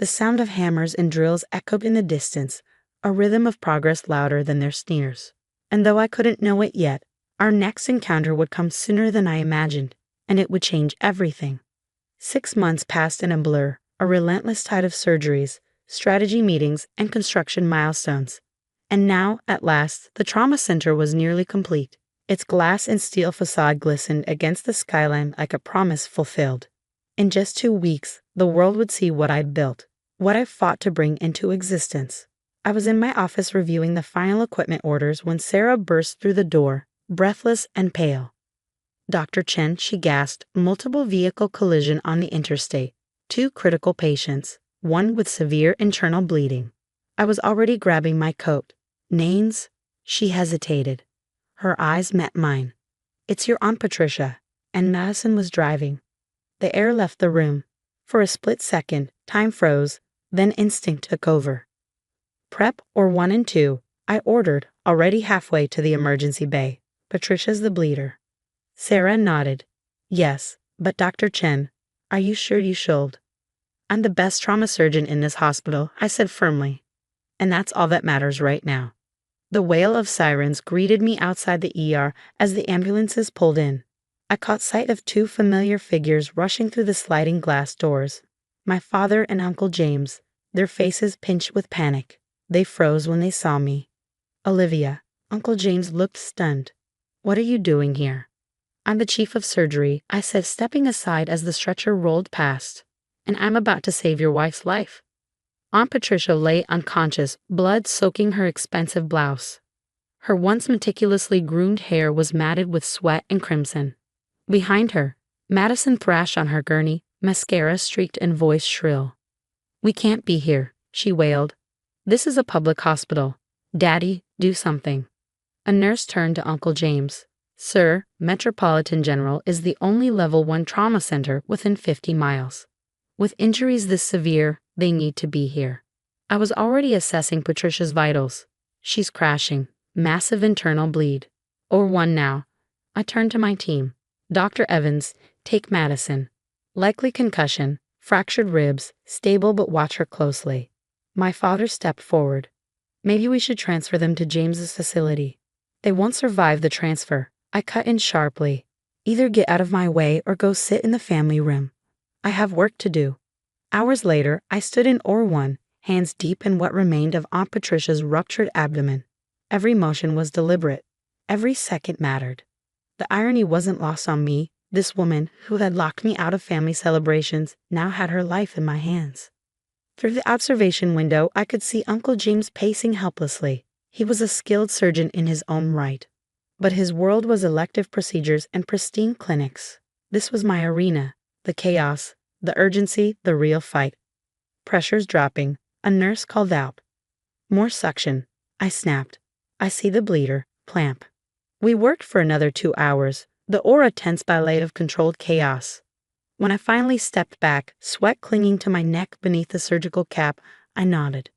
The sound of hammers and drills echoed in the distance, a rhythm of progress louder than their sneers. And though I couldn't know it yet, our next encounter would come sooner than I imagined, and it would change everything. 6 months passed in a blur, a relentless tide of surgeries, strategy meetings, and construction milestones. And now, at last, the trauma center was nearly complete. Its glass and steel facade glistened against the skyline like a promise fulfilled. In just 2 weeks, the world would see what I'd built, what I fought to bring into existence. I was in my office reviewing the final equipment orders when Sarah burst through the door, breathless and pale. "Dr. Chen," she gasped, "multiple vehicle collision on the interstate. 2 critical patients, one with severe internal bleeding." I was already grabbing my coat. "Names?" She hesitated. Her eyes met mine. "It's your Aunt Patricia." And Madison was driving. The air left the room. For a split second, time froze, then instinct took over. "Prep or 1 and 2, I ordered, already halfway to the emergency bay. Patricia's the bleeder." Sarah nodded. "Yes, but Dr. Chen, are you sure you should?" "I'm the best trauma surgeon in this hospital," I said firmly. "And that's all that matters right now." The wail of sirens greeted me outside the ER as the ambulances pulled in. I caught sight of 2 familiar figures rushing through the sliding glass doors. My father and Uncle James, their faces pinched with panic. They froze when they saw me. "Olivia," Uncle James looked stunned. "What are you doing here?" "I'm the chief of surgery," I said, stepping aside as the stretcher rolled past. "And I'm about to save your wife's life." Aunt Patricia lay unconscious, blood soaking her expensive blouse. Her once meticulously groomed hair was matted with sweat and crimson. Behind her, Madison thrashed on her gurney, mascara streaked and voice shrill. "We can't be here," she wailed. "This is a public hospital. Daddy, do something." A nurse turned to Uncle James. "Sir, Metropolitan General is the only level 1 trauma center within 50 miles. With injuries this severe, they need to be here." I was already assessing Patricia's vitals. "She's crashing. Massive internal bleed. Or 1 now." I turned to my team. "Dr. Evans, take Madison. Likely concussion, fractured ribs, stable but watch her closely." My father stepped forward. "Maybe we should transfer them to James's facility." "They won't survive the transfer," I cut in sharply. "Either get out of my way or go sit in the family room. I have work to do." Hours later, I stood in OR1, hands deep in what remained of Aunt Patricia's ruptured abdomen. Every motion was deliberate. Every second mattered. The irony wasn't lost on me. This woman, who had locked me out of family celebrations, now had her life in my hands. Through the observation window, I could see Uncle James pacing helplessly. He was a skilled surgeon in his own right. But his world was elective procedures and pristine clinics. This was my arena. The chaos, the urgency, the real fight. Pressures dropping. A nurse called out. "More suction." I snapped. "I see the bleeder. Clamp." We worked for another 2 hours, the aura tense ballet of controlled chaos. When I finally stepped back, sweat clinging to my neck beneath the surgical cap, I nodded.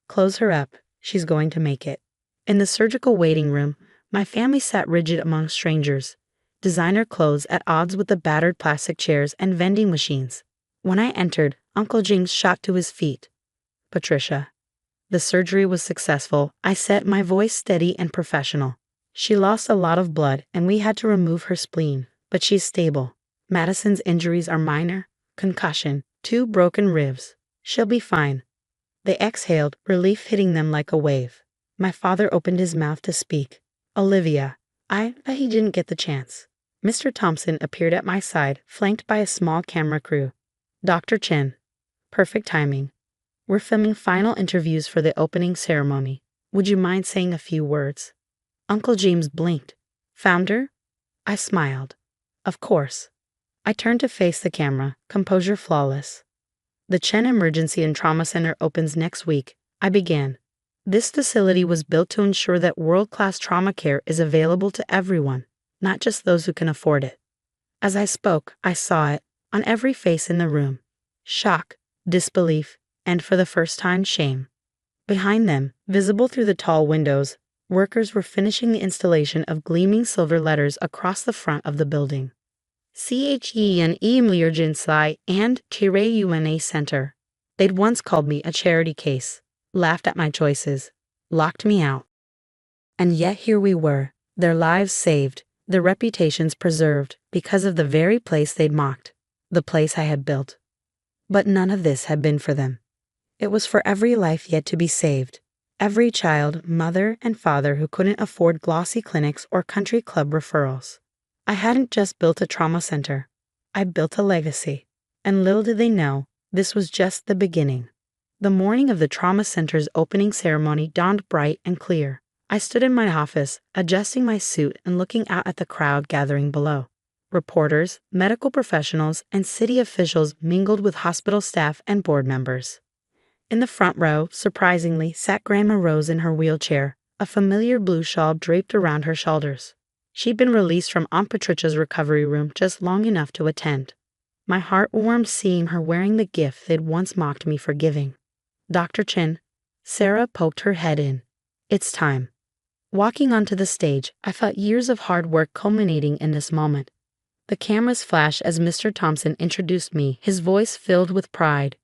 "Close her up. She's going to make it." In the surgical waiting room, my family sat rigid among strangers. Designer clothes at odds with the battered plastic chairs and vending machines. When I entered, Uncle James shot to his feet. "Patricia." "The surgery was successful," I said, my voice steady and professional. "She lost a lot of blood and we had to remove her spleen, but she's stable. Madison's injuries are minor. Concussion, 2 broken ribs. She'll be fine." They exhaled, relief hitting them like a wave. My father opened his mouth to speak. "Olivia." But he didn't get the chance. Mr. Thompson appeared at my side, flanked by a small camera crew. "Dr. Chen." Perfect timing. "We're filming final interviews for the opening ceremony. Would you mind saying a few words?" Uncle James blinked. "Found her?" I smiled. "Of course." I turned to face the camera, composure flawless. "The Chen Emergency and Trauma Center opens next week," I began. "This facility was built to ensure that world-class trauma care is available to everyone, not just those who can afford it." As I spoke, I saw it, on every face in the room. Shock, disbelief, and for the first time, shame. Behind them, visible through the tall windows, Workers were finishing the installation of gleaming silver letters across the front of the building. CHEN Emergency and Chire Center. They'd once called me a charity case, laughed at my choices, locked me out. And yet here we were, their lives saved, their reputations preserved because of the very place they'd mocked, the place I had built. But none of this had been for them. It was for every life yet to be saved, every child, mother, and father who couldn't afford glossy clinics or country club referrals. I hadn't just built a trauma center. I built a legacy. And little did they know, this was just the beginning. The morning of the trauma center's opening ceremony dawned bright and clear. I stood in my office, adjusting my suit and looking out at the crowd gathering below. Reporters, medical professionals, and city officials mingled with hospital staff and board members. In the front row, surprisingly, sat Grandma Rose in her wheelchair, a familiar blue shawl draped around her shoulders. She'd been released from Aunt Patricia's recovery room just long enough to attend. My heart warmed seeing her wearing the gift they'd once mocked me for giving. Dr. Chin. Sarah poked her head in. It's time. Walking onto the stage, I felt years of hard work culminating in this moment. The cameras flashed as Mr. Thompson introduced me, his voice filled with pride.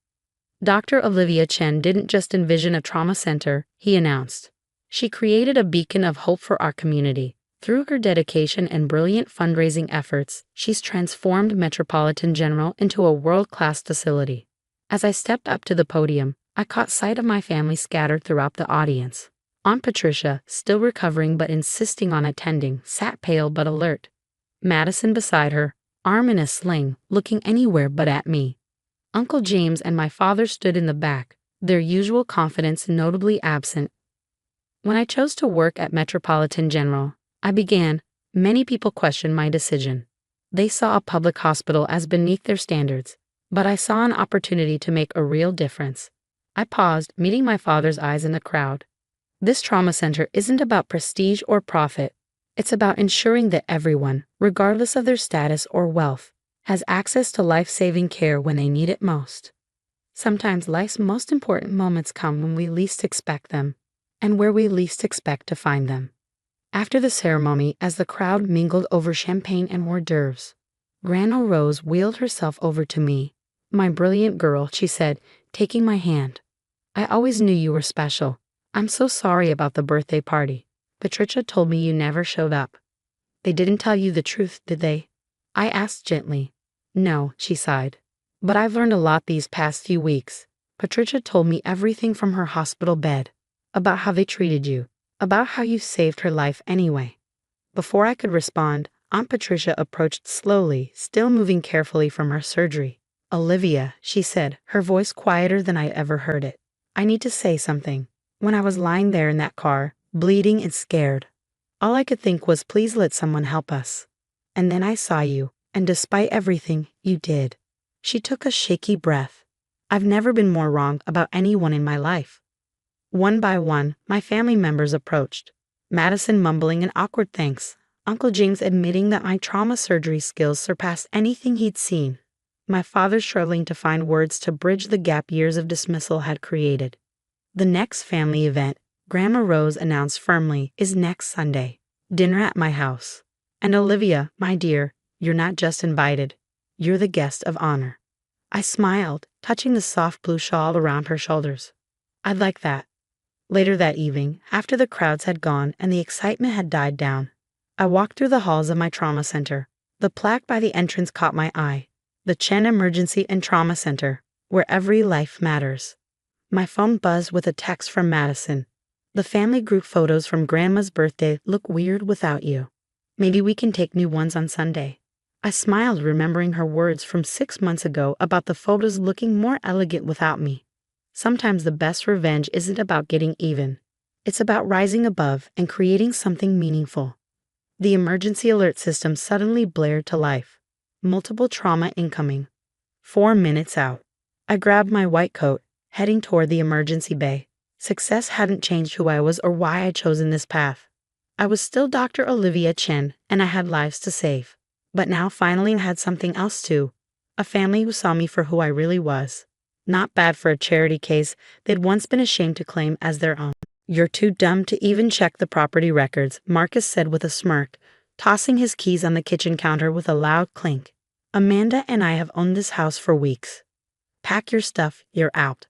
Dr. Olivia Chen didn't just envision a trauma center, he announced. She created a beacon of hope for our community. Through her dedication and brilliant fundraising efforts, she's transformed Metropolitan General into a world-class facility. As I stepped up to the podium, I caught sight of my family scattered throughout the audience. Aunt Patricia, still recovering but insisting on attending, sat pale but alert. Madison beside her, arm in a sling, looking anywhere but at me. Uncle James and my father stood in the back, their usual confidence notably absent. When I chose to work at Metropolitan General, many people questioned my decision. They saw a public hospital as beneath their standards, but I saw an opportunity to make a real difference. I paused, meeting my father's eyes in the crowd. This trauma center isn't about prestige or profit. It's about ensuring that everyone, regardless of their status or wealth, has access to life-saving care when they need it most. Sometimes life's most important moments come when we least expect them, and where we least expect to find them. After the ceremony, as the crowd mingled over champagne and hors d'oeuvres, Grandma Rose wheeled herself over to me. My brilliant girl, she said, taking my hand. I always knew you were special. I'm so sorry about the birthday party. Patricia told me you never showed up. They didn't tell you the truth, did they? I asked gently. No, she sighed. But I've learned a lot these past few weeks. Patricia told me everything from her hospital bed, about how they treated you, about how you saved her life anyway. Before I could respond, Aunt Patricia approached slowly, still moving carefully from her surgery. Olivia, she said, her voice quieter than I ever heard it. I need to say something. When I was lying there in that car, bleeding and scared, all I could think was, please let someone help us. And then I saw you, and despite everything, you did. She took a shaky breath. I've never been more wrong about anyone in my life. One by one, my family members approached. Madison mumbling an awkward thanks, Uncle James admitting that my trauma surgery skills surpassed anything he'd seen. My father struggling to find words to bridge the gap years of dismissal had created. The next family event, Grandma Rose announced firmly, is next Sunday. Dinner at my house. And Olivia, my dear, you're not just invited. You're the guest of honor. I smiled, touching the soft blue shawl around her shoulders. I'd like that. Later that evening, after the crowds had gone and the excitement had died down, I walked through the halls of my trauma center. The plaque by the entrance caught my eye. The Chen Emergency and Trauma Center, where every life matters. My phone buzzed with a text from Madison. The family group photos from Grandma's birthday look weird without you. Maybe we can take new ones on Sunday. I smiled, remembering her words from 6 months ago about the photos looking more elegant without me. Sometimes the best revenge isn't about getting even. It's about rising above and creating something meaningful. The emergency alert system suddenly blared to life. Multiple trauma incoming. 4 minutes out. I grabbed my white coat, heading toward the emergency bay. Success hadn't changed who I was or why I'd chosen this path. I was still Dr. Olivia Chen, and I had lives to save. But now finally I had something else too. A family who saw me for who I really was. Not bad for a charity case they'd once been ashamed to claim as their own. You're too dumb to even check the property records, Marcus said with a smirk, tossing his keys on the kitchen counter with a loud clink. Amanda and I have owned this house for weeks. Pack your stuff, you're out.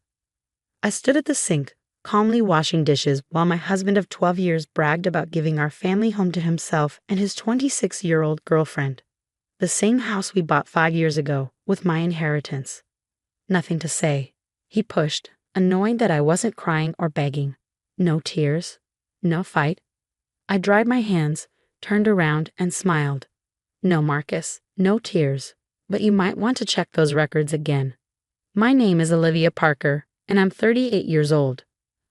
I stood at the sink, calmly washing dishes while my husband of 12 years bragged about giving our family home to himself and his 26-year-old girlfriend. The same house we bought 5 years ago, with my inheritance. Nothing to say. He pushed, annoyed that I wasn't crying or begging. No tears. No fight. I dried my hands, turned around, and smiled. No, Marcus, no tears. But you might want to check those records again. My name is Olivia Parker, and I'm 38 years old.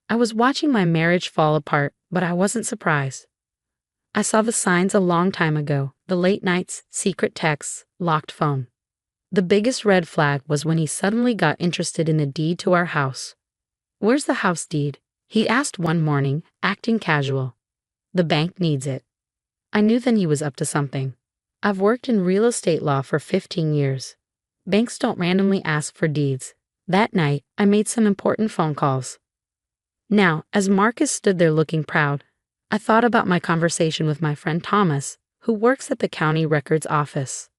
I was watching my marriage fall apart, but I wasn't surprised. I saw the signs a long time ago, the late nights, secret texts, locked phone. The biggest red flag was when he suddenly got interested in the deed to our house. "Where's the house deed?" he asked one morning, acting casual. "The bank needs it." I knew then he was up to something. I've worked in real estate law for 15 years. Banks don't randomly ask for deeds. That night, I made some important phone calls. Now, as Marcus stood there looking proud, I thought about my conversation with my friend Thomas, who works at the county records office.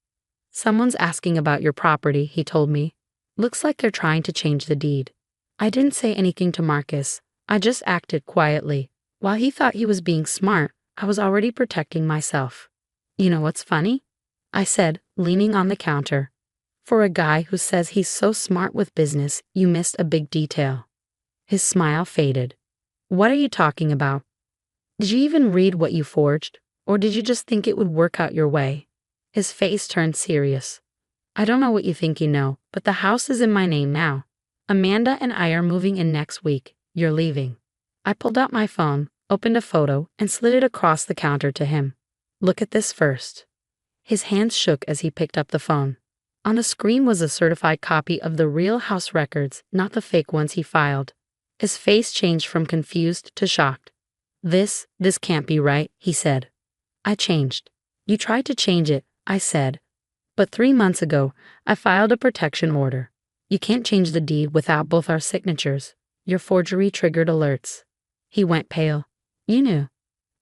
"Someone's asking about your property," he told me. "Looks like they're trying to change the deed." I didn't say anything to Marcus. I just acted quietly. While he thought he was being smart, I was already protecting myself. "You know what's funny?" I said, leaning on the counter. "For a guy who says he's so smart with business, you missed a big detail." His smile faded. "What are you talking about? Did you even read what you forged, or did you just think it would work out your way?" His face turned serious. "I don't know what you think you know, but the house is in my name now. Amanda and I are moving in next week. You're leaving." I pulled out my phone, opened a photo, and slid it across the counter to him. "Look at this first." His hands shook as he picked up the phone. On the screen was a certified copy of the real house records, not the fake ones he filed. His face changed from confused to shocked. This can't be right," he said. I changed. "You tried to change it," I said. "But 3 months ago, I filed a protection order. You can't change the deed without both our signatures. Your forgery triggered alerts." He went pale. "You knew."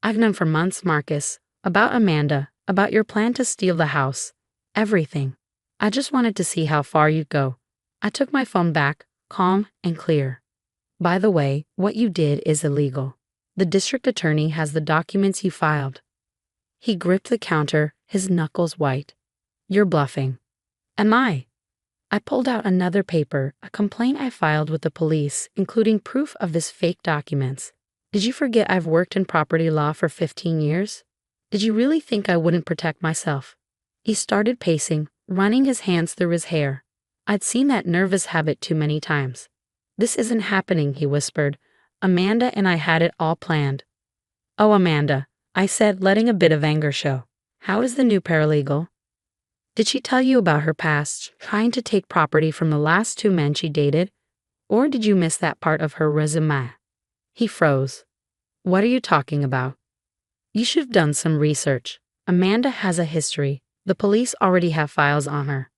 "I've known for months, Marcus. About Amanda, about your plan to steal the house. Everything. I just wanted to see how far you'd go." I took my phone back, calm and clear. "By the way, what you did is illegal. The district attorney has the documents you filed." He gripped the counter, his knuckles white. "You're bluffing." "Am I?" I pulled out another paper, a complaint I filed with the police, including proof of his fake documents. "Did you forget I've worked in property law for 15 years? Did you really think I wouldn't protect myself?" He started pacing, running his hands through his hair. I'd seen that nervous habit too many times. "This isn't happening," he whispered. "Amanda and I had it all planned." "Oh, Amanda," I said, letting a bit of anger show. "How is the new paralegal? Did she tell you about her past, trying to take property from the last 2 men she dated? Or did you miss that part of her resume?" He froze. "What are you talking about?" "You should have done some research. Amanda has a history. The police already have files on her."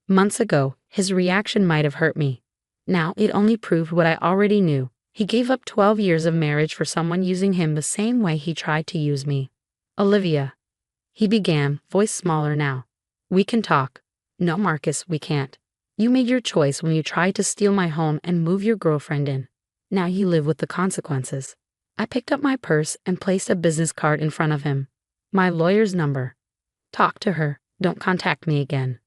Months ago, his reaction might have hurt me. Now it only proved what I already knew. He gave up 12 years of marriage for someone using him the same way he tried to use me. "Olivia," he began, voice smaller now. "We can talk." "No, Marcus, we can't. You made your choice when you tried to steal my home and move your girlfriend in. Now you live with the consequences." I picked up my purse and placed a business card in front of him. "My lawyer's number. Talk to her. Don't contact me again."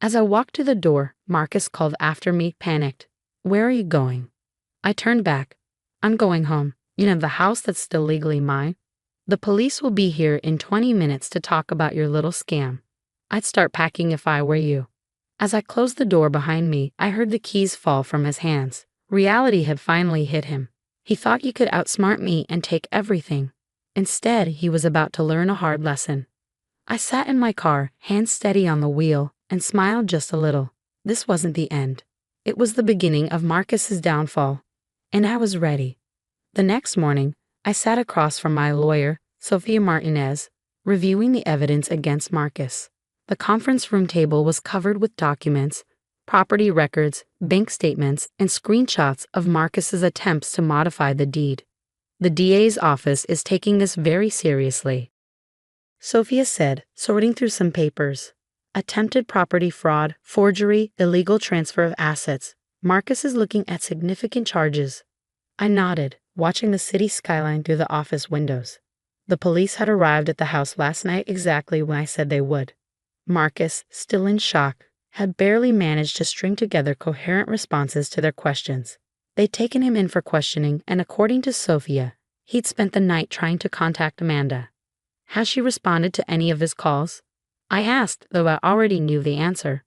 As I walked to the door, Marcus called after me, panicked. "Where are you going?" I turned back. "I'm going home. You know, the house that's still legally mine. The police will be here in 20 minutes to talk about your little scam. I'd start packing if I were you." As I closed the door behind me, I heard the keys fall from his hands. Reality had finally hit him. He thought he could outsmart me and take everything. Instead, he was about to learn a hard lesson. I sat in my car, hands steady on the wheel, and smiled just a little. This wasn't the end. It was the beginning of Marcus's downfall. And I was ready. The next morning, I sat across from my lawyer, Sophia Martinez, reviewing the evidence against Marcus. The conference room table was covered with documents, property records, bank statements, and screenshots of Marcus's attempts to modify the deed. The DA's office is taking this very seriously, Sophia said, sorting through some papers. Attempted property fraud, forgery, illegal transfer of assets. Marcus is looking at significant charges. I nodded, watching the city skyline through the office windows. The police had arrived at the house last night exactly when I said they would. Marcus, still in shock, had barely managed to string together coherent responses to their questions. They'd taken him in for questioning, and according to Sophia, he'd spent the night trying to contact Amanda. Has she responded to any of his calls? I asked, though I already knew the answer.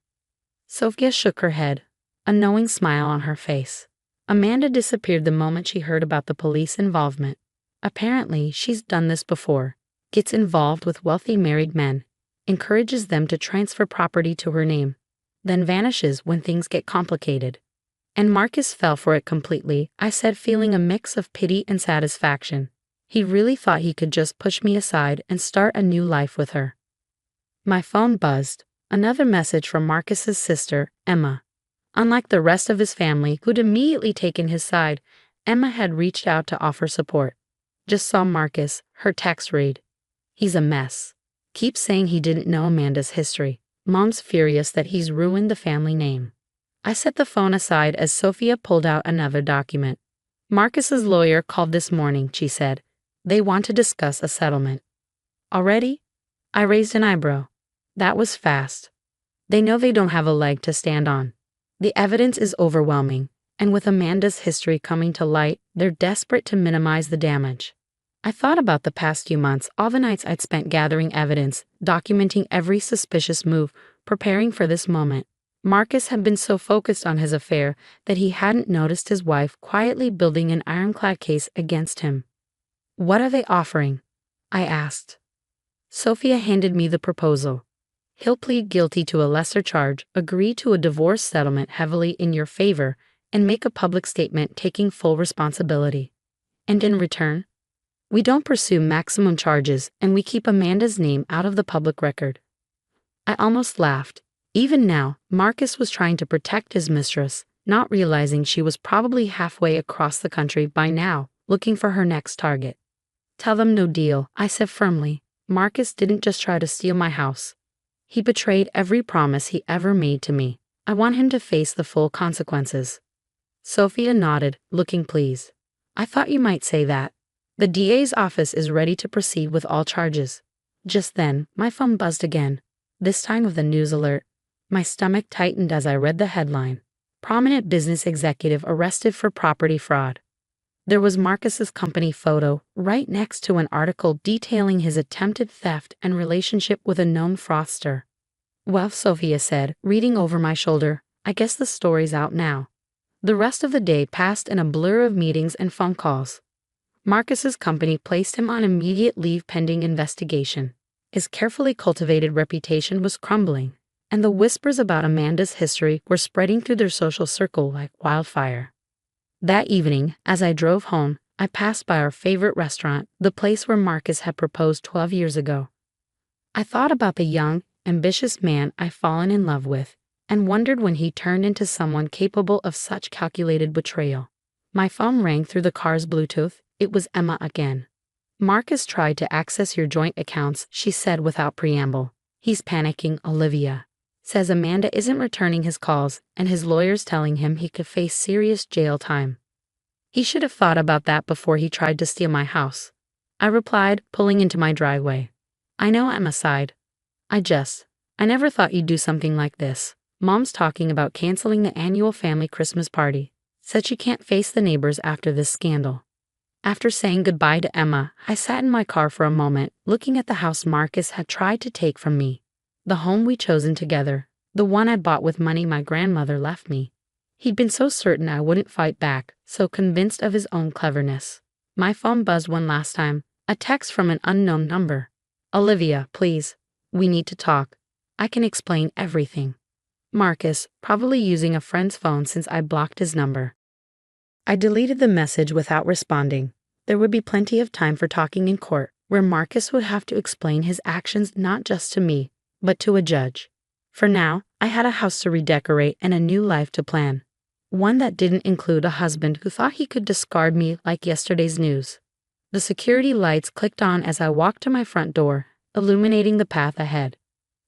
Sophia shook her head, a knowing smile on her face. Amanda disappeared the moment she heard about the police involvement. Apparently, she's done this before. Gets involved with wealthy married men, encourages them to transfer property to her name, then vanishes when things get complicated. And Marcus fell for it completely, I said, feeling a mix of pity and satisfaction. He really thought he could just push me aside and start a new life with her. My phone buzzed. Another message from Marcus's sister, Emma. Unlike the rest of his family, who'd immediately taken his side, Emma had reached out to offer support. Just saw Marcus, her text read. He's a mess. Keeps saying he didn't know Amanda's history. Mom's furious that he's ruined the family name. I set the phone aside as Sophia pulled out another document. Marcus's lawyer called this morning, she said. They want to discuss a settlement. Already? I raised an eyebrow. That was fast. They know they don't have a leg to stand on. The evidence is overwhelming, and with Amanda's history coming to light, they're desperate to minimize the damage. I thought about the past few months, all the nights I'd spent gathering evidence, documenting every suspicious move, preparing for this moment. Marcus had been so focused on his affair that he hadn't noticed his wife quietly building an ironclad case against him. What are they offering? I asked. Sophia handed me the proposal. He'll plead guilty to a lesser charge, agree to a divorce settlement heavily in your favor, and make a public statement taking full responsibility. And in return, we don't pursue maximum charges and we keep Amanda's name out of the public record. I almost laughed. Even now, Marcus was trying to protect his mistress, not realizing she was probably halfway across the country by now, looking for her next target. Tell them no deal, I said firmly. Marcus didn't just try to steal my house. He betrayed every promise he ever made to me. I want him to face the full consequences. Sophia nodded, looking pleased. I thought you might say that. The DA's office is ready to proceed with all charges. Just then, my phone buzzed again, this time with a news alert. My stomach tightened as I read the headline. Prominent business executive arrested for property fraud. There was Marcus's company photo right next to an article detailing his attempted theft and relationship with a known fraudster. Well, Sophia said, reading over my shoulder, I guess the story's out now. The rest of the day passed in a blur of meetings and phone calls. Marcus's company placed him on immediate leave pending investigation. His carefully cultivated reputation was crumbling, and the whispers about Amanda's history were spreading through their social circle like wildfire. That evening, as I drove home, I passed by our favorite restaurant, the place where Marcus had proposed 12 years ago. I thought about the young, ambitious man I'd fallen in love with, and wondered when he turned into someone capable of such calculated betrayal. My phone rang through the car's Bluetooth. It was Emma again. Marcus tried to access your joint accounts, she said without preamble. He's panicking, Olivia. Says Amanda isn't returning his calls, and his lawyer's telling him he could face serious jail time. He should have thought about that before he tried to steal my house. I replied, pulling into my driveway. I know, Emma sighed. I never thought you'd do something like this. Mom's talking about canceling the annual family Christmas party. Said she can't face the neighbors after this scandal. After saying goodbye to Emma, I sat in my car for a moment, looking at the house Marcus had tried to take from me. The home we'd chosen together, the one I bought with money my grandmother left me. He'd been so certain I wouldn't fight back, so convinced of his own cleverness. My phone buzzed one last time, a text from an unknown number. Olivia, please. We need to talk. I can explain everything. Marcus, probably using a friend's phone since I blocked his number. I deleted the message without responding. There would be plenty of time for talking in court, where Marcus would have to explain his actions not just to me, but to a judge. For now, I had a house to redecorate and a new life to plan. One that didn't include a husband who thought he could discard me like yesterday's news. The security lights clicked on as I walked to my front door, illuminating the path ahead.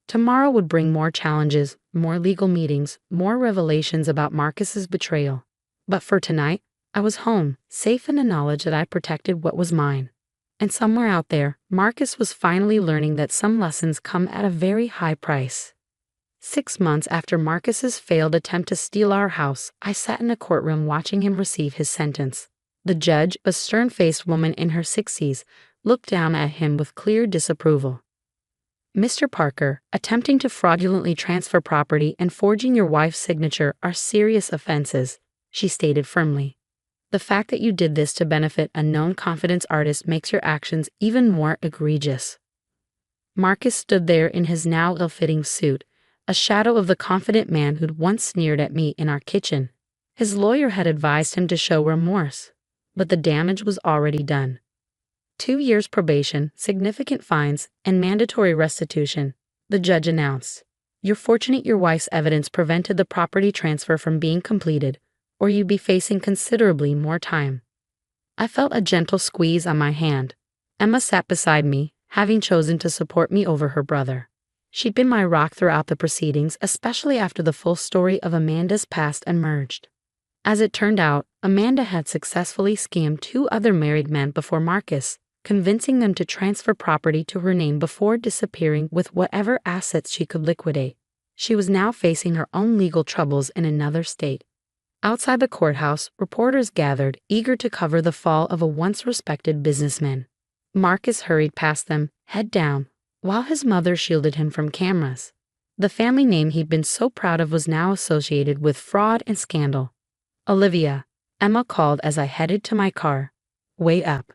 Tomorrow would bring more challenges, more legal meetings, more revelations about Marcus's betrayal. But for tonight, I was home, safe in the knowledge that I protected what was mine. And somewhere out there, Marcus was finally learning that some lessons come at a very high price. 6 months after Marcus's failed attempt to steal our house, I sat in a courtroom watching him receive his sentence. The judge, a stern-faced woman in her 60s, looked down at him with clear disapproval. "Mr. Parker, attempting to fraudulently transfer property and forging your wife's signature are serious offenses," she stated firmly. "The fact that you did this to benefit a known confidence artist makes your actions even more egregious." Marcus stood there in his now ill-fitting suit, a shadow of the confident man who'd once sneered at me in our kitchen. His lawyer had advised him to show remorse, but the damage was already done. 2 years probation, significant fines, and mandatory restitution, the judge announced. "You're fortunate your wife's evidence prevented the property transfer from being completed, or you'd be facing considerably more time." I felt a gentle squeeze on my hand. Emma sat beside me, having chosen to support me over her brother. She'd been my rock throughout the proceedings, especially after the full story of Amanda's past emerged. As it turned out, Amanda had successfully scammed 2 other married men before Marcus, convincing them to transfer property to her name before disappearing with whatever assets she could liquidate. She was now facing her own legal troubles in another state. Outside the courthouse, reporters gathered, eager to cover the fall of a once-respected businessman. Marcus hurried past them, head down, while his mother shielded him from cameras. The family name he'd been so proud of was now associated with fraud and scandal. "Olivia," Emma called as I headed to my car. "Wait up."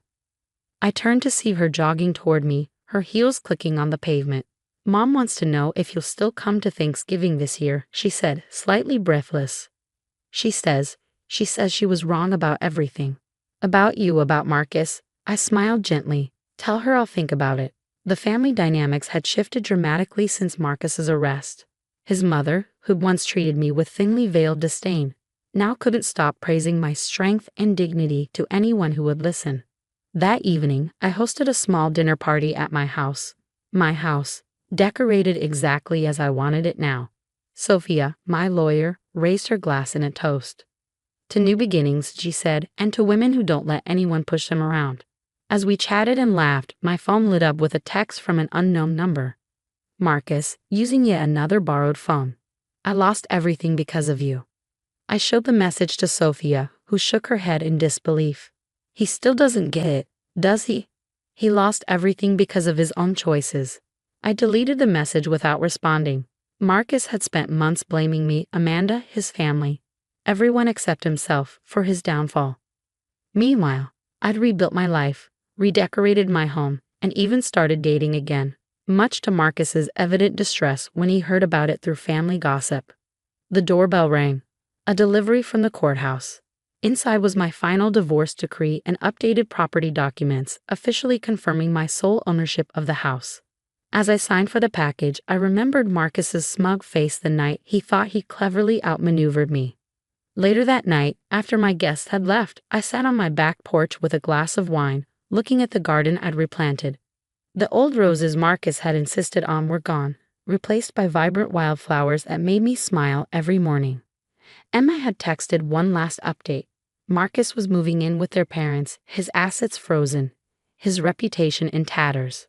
I turned to see her jogging toward me, her heels clicking on the pavement. "Mom wants to know if you'll still come to Thanksgiving this year," she said, slightly breathless. She says she was wrong about everything. "About you, about Marcus." I smiled gently. "Tell her I'll think about it." The family dynamics had shifted dramatically since Marcus's arrest. His mother, who'd once treated me with thinly veiled disdain, now couldn't stop praising my strength and dignity to anyone who would listen. That evening, I hosted a small dinner party at my house, decorated exactly as I wanted it now. Sophia, my lawyer, raised her glass in a toast. "To new beginnings," she said, "and to women who don't let anyone push them around." As we chatted and laughed, my phone lit up with a text from an unknown number. "Marcus, using yet another borrowed phone. I lost everything because of you." I showed the message to Sophia, who shook her head in disbelief. "He still doesn't get it, does he? He lost everything because of his own choices." I deleted the message without responding. Marcus had spent months blaming me, Amanda, his family, everyone except himself, for his downfall. Meanwhile, I'd rebuilt my life, redecorated my home, and even started dating again, much to Marcus's evident distress when he heard about it through family gossip. The doorbell rang. A delivery from the courthouse. Inside was my final divorce decree and updated property documents, officially confirming my sole ownership of the house. As I signed for the package, I remembered Marcus's smug face the night he thought he cleverly outmaneuvered me. Later that night, after my guests had left, I sat on my back porch with a glass of wine, looking at the garden I'd replanted. The old roses Marcus had insisted on were gone, replaced by vibrant wildflowers that made me smile every morning. Emma had texted one last update. Marcus was moving in with their parents, his assets frozen, his reputation in tatters.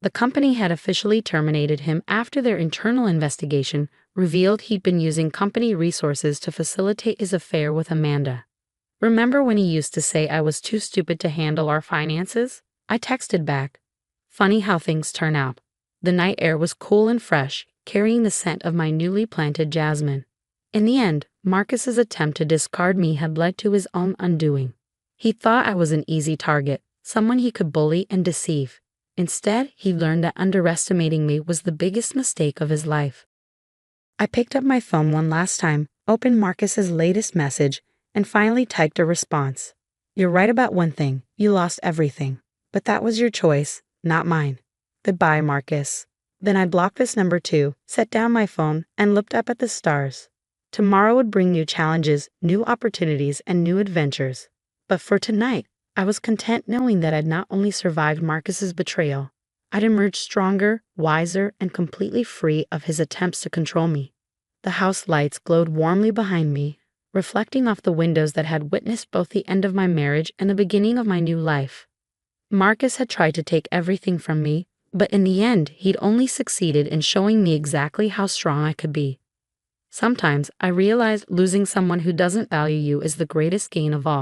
The company had officially terminated him after their internal investigation revealed he'd been using company resources to facilitate his affair with Amanda. "Remember when he used to say I was too stupid to handle our finances?" I texted back. Funny how things turn out. The night air was cool and fresh, carrying the scent of my newly planted jasmine. In the end, Marcus's attempt to discard me had led to his own undoing. He thought I was an easy target, someone he could bully and deceive. Instead, he learned that underestimating me was the biggest mistake of his life. I picked up my phone one last time, opened Marcus's latest message, and finally typed a response. "You're right about one thing, you lost everything. But that was your choice, not mine. Goodbye, Marcus." Then I blocked this number too, set down my phone, and looked up at the stars. Tomorrow would bring new challenges, new opportunities, and new adventures. But for tonight, I was content knowing that I'd not only survived Marcus's betrayal, I'd emerged stronger, wiser, and completely free of his attempts to control me. The house lights glowed warmly behind me, reflecting off the windows that had witnessed both the end of my marriage and the beginning of my new life. Marcus had tried to take everything from me, but in the end, he'd only succeeded in showing me exactly how strong I could be. Sometimes I realize losing someone who doesn't value you is the greatest gain of all.